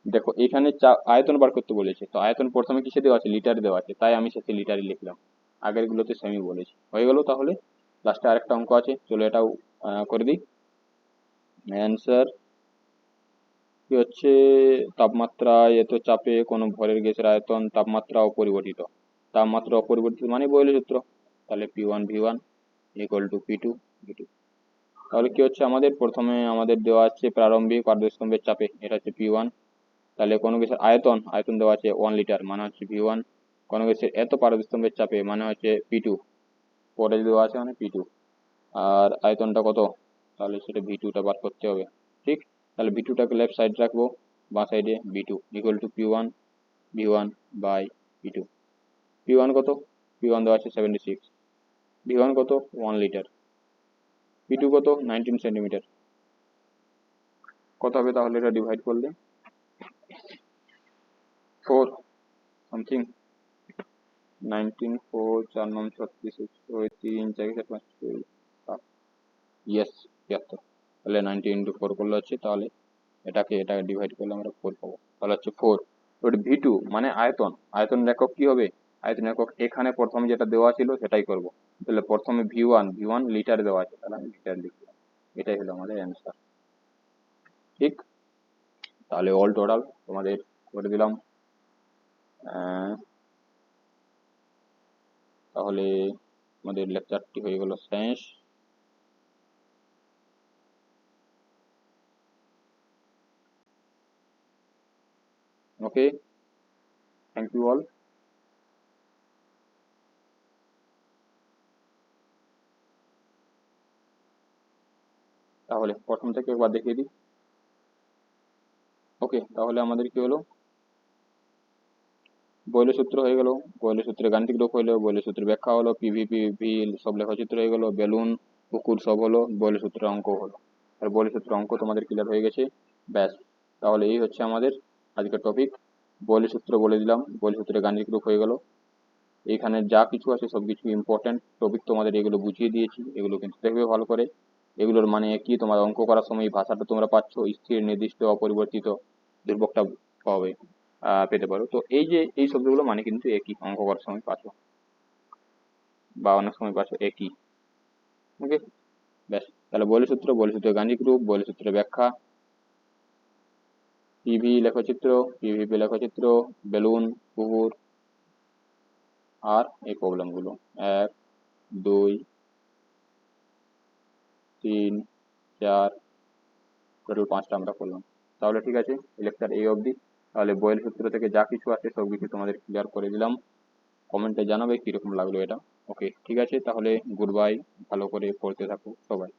দেখো এখানে আয়তন বার করতে বলেছে, তো আয়তন প্রথমে কিসে দেওয়া আছে, লিটারে দেওয়া আছে, তাই আমি শেষে লিটারই লিখলাম। আগের গুলোতে সেমি বলেছি, হয়ে গেল। তাহলে লাস্টে আরেকটা অঙ্ক আছে, চলো এটাও করে দিই। অ্যান্সার কি হচ্ছে, তাপমাত্রায় এত চাপে কোনো ভরের গ্যাসের আয়তন তাপমাত্রা অপরিবর্তিত, তাপমাত্রা অপরিবর্তিত মানে বয়লের সূত্র। তাহলে P1 V1 equal to P2 V2। তাহলে কি হচ্ছে আমাদের, প্রথমে আমাদের দেওয়া আছে প্রারম্ভিক পারদস্তম্ভের চাপে, এটা হচ্ছে P1। তাহলে কোনো গ্যাসের আয়তন, আয়তন দেওয়া আছে 1 লিটার, মানে হচ্ছে V1। কোনো গ্যাসের এত পারদস্তম্ভের চাপে মানে হচ্ছে P2, পরে দেওয়া আছে মানে P2। আর আয়তনটা কত, তাহলে সেটা V2টা বার করতে হবে। ঠিক, তাহলে V2টাকে লেফট সাইড রাখবো, বাঁ সাইডে V2 equal to P1 V1 by P2। P1 কত, P1 দেওয়া আছে 76, V1 কত 1 লিটার, P2 কত 19 সেন্টিমিটার। কত হবে তাহলে এটা ডিভাইড করলে, 4 সামথিং, 19 4 4 9 36 3 4 5 7, ইয়েস 73। তাহলে 90 ইন্টু 4 করলে হচ্ছে, তাহলে এটা ডিভাইড করলে আমরা 4 পাবো, তাহলে হচ্ছে 4। ওটা V2 মানে আয়তন, আয়তনের একক কি হবে, আয়তন একক এখানে প্রথমে যেটা দেওয়া ছিল সেটাই করব। তাহলে প্রথমে V1 লিটার দেওয়া আছে, তাহলে আমি লিটার লিখলাম, এটাই হলো আমাদের অ্যান্সার। ঠিক, তাহলে অল টোটাল তোমাদের করে দিলাম। তাহলে আমাদের লেকচারটি হয়ে গেল শেষ। ওকে, থ্যাংক ইউ অল। তাহলে প্রথম থেকে একবার দেখিয়ে দিই। ওকে, তাহলে আমাদের কি হলো, বয়লের সূত্র হয়ে গেল, বয়লের সূত্রে গাণিতিক রূপ হলো, বয়লের সূত্রের ব্যাখ্যা হলো, পিভি পিভি সব লেখচিত্র হয়ে গেল, বেলুন পুকুর সব হলো, বয়লের সূত্রের অঙ্ক হলো। আর বয়লের সূত্রের অঙ্ক তোমাদের ক্লিয়ার হয়ে গেছে। ব্যাস, তাহলে এই হচ্ছে আমাদের আজকের টপিক। বয়লের সূত্র বলে দিলাম, বয়লের সূত্রে গাণিতিক রূপ হয়ে গেল। এখানে যা কিছু আছে সব কিছু ইম্পর্টেন্ট টপিক, তোমাদের এগুলো বুঝিয়ে দিয়েছি, এগুলো কিন্তু দেখবে ভালো করে। এগুলোর মানে কি, তোমার অঙ্ক করার সময় ভাষাটা তোমরা পাচ্ছ, স্থির নির্দিষ্ট অপরিবর্তিত ধ্রুবকটা পাবে, পেতে পারো। তো এই যে এই শব্দগুলো মানে কিন্তু একই, অঙ্ক করার সময় পাচ্ছ বা অনেক সময় পাচ্ছ একই। ওকে, ব্যাস, তাহলে বয়লের সূত্র, বয়লের সূত্রের গাণিতিক রূপ, বয়লের সূত্রের ব্যাখ্যা, পিভি লেখচিত্র, পিভিপি লেখচিত্র, বেলুন, পুকুর, আর এই প্রবলেমগুলো 1 2 3 4, টোটাল 5টা আমরা করলাম। তাহলে ঠিক আছে, লেকচার এই অবধি। তাহলে বয়েল সূত্র থেকে যা কিছু আছে সব কিছু তোমাদের ক্লিয়ার করে দিলাম। কমেন্টে জানাবে কিরকম লাগলো এটা। ওকে, ঠিক আছে, তাহলে গুড বাই, ভালো করে পড়তে থাকো সবাই।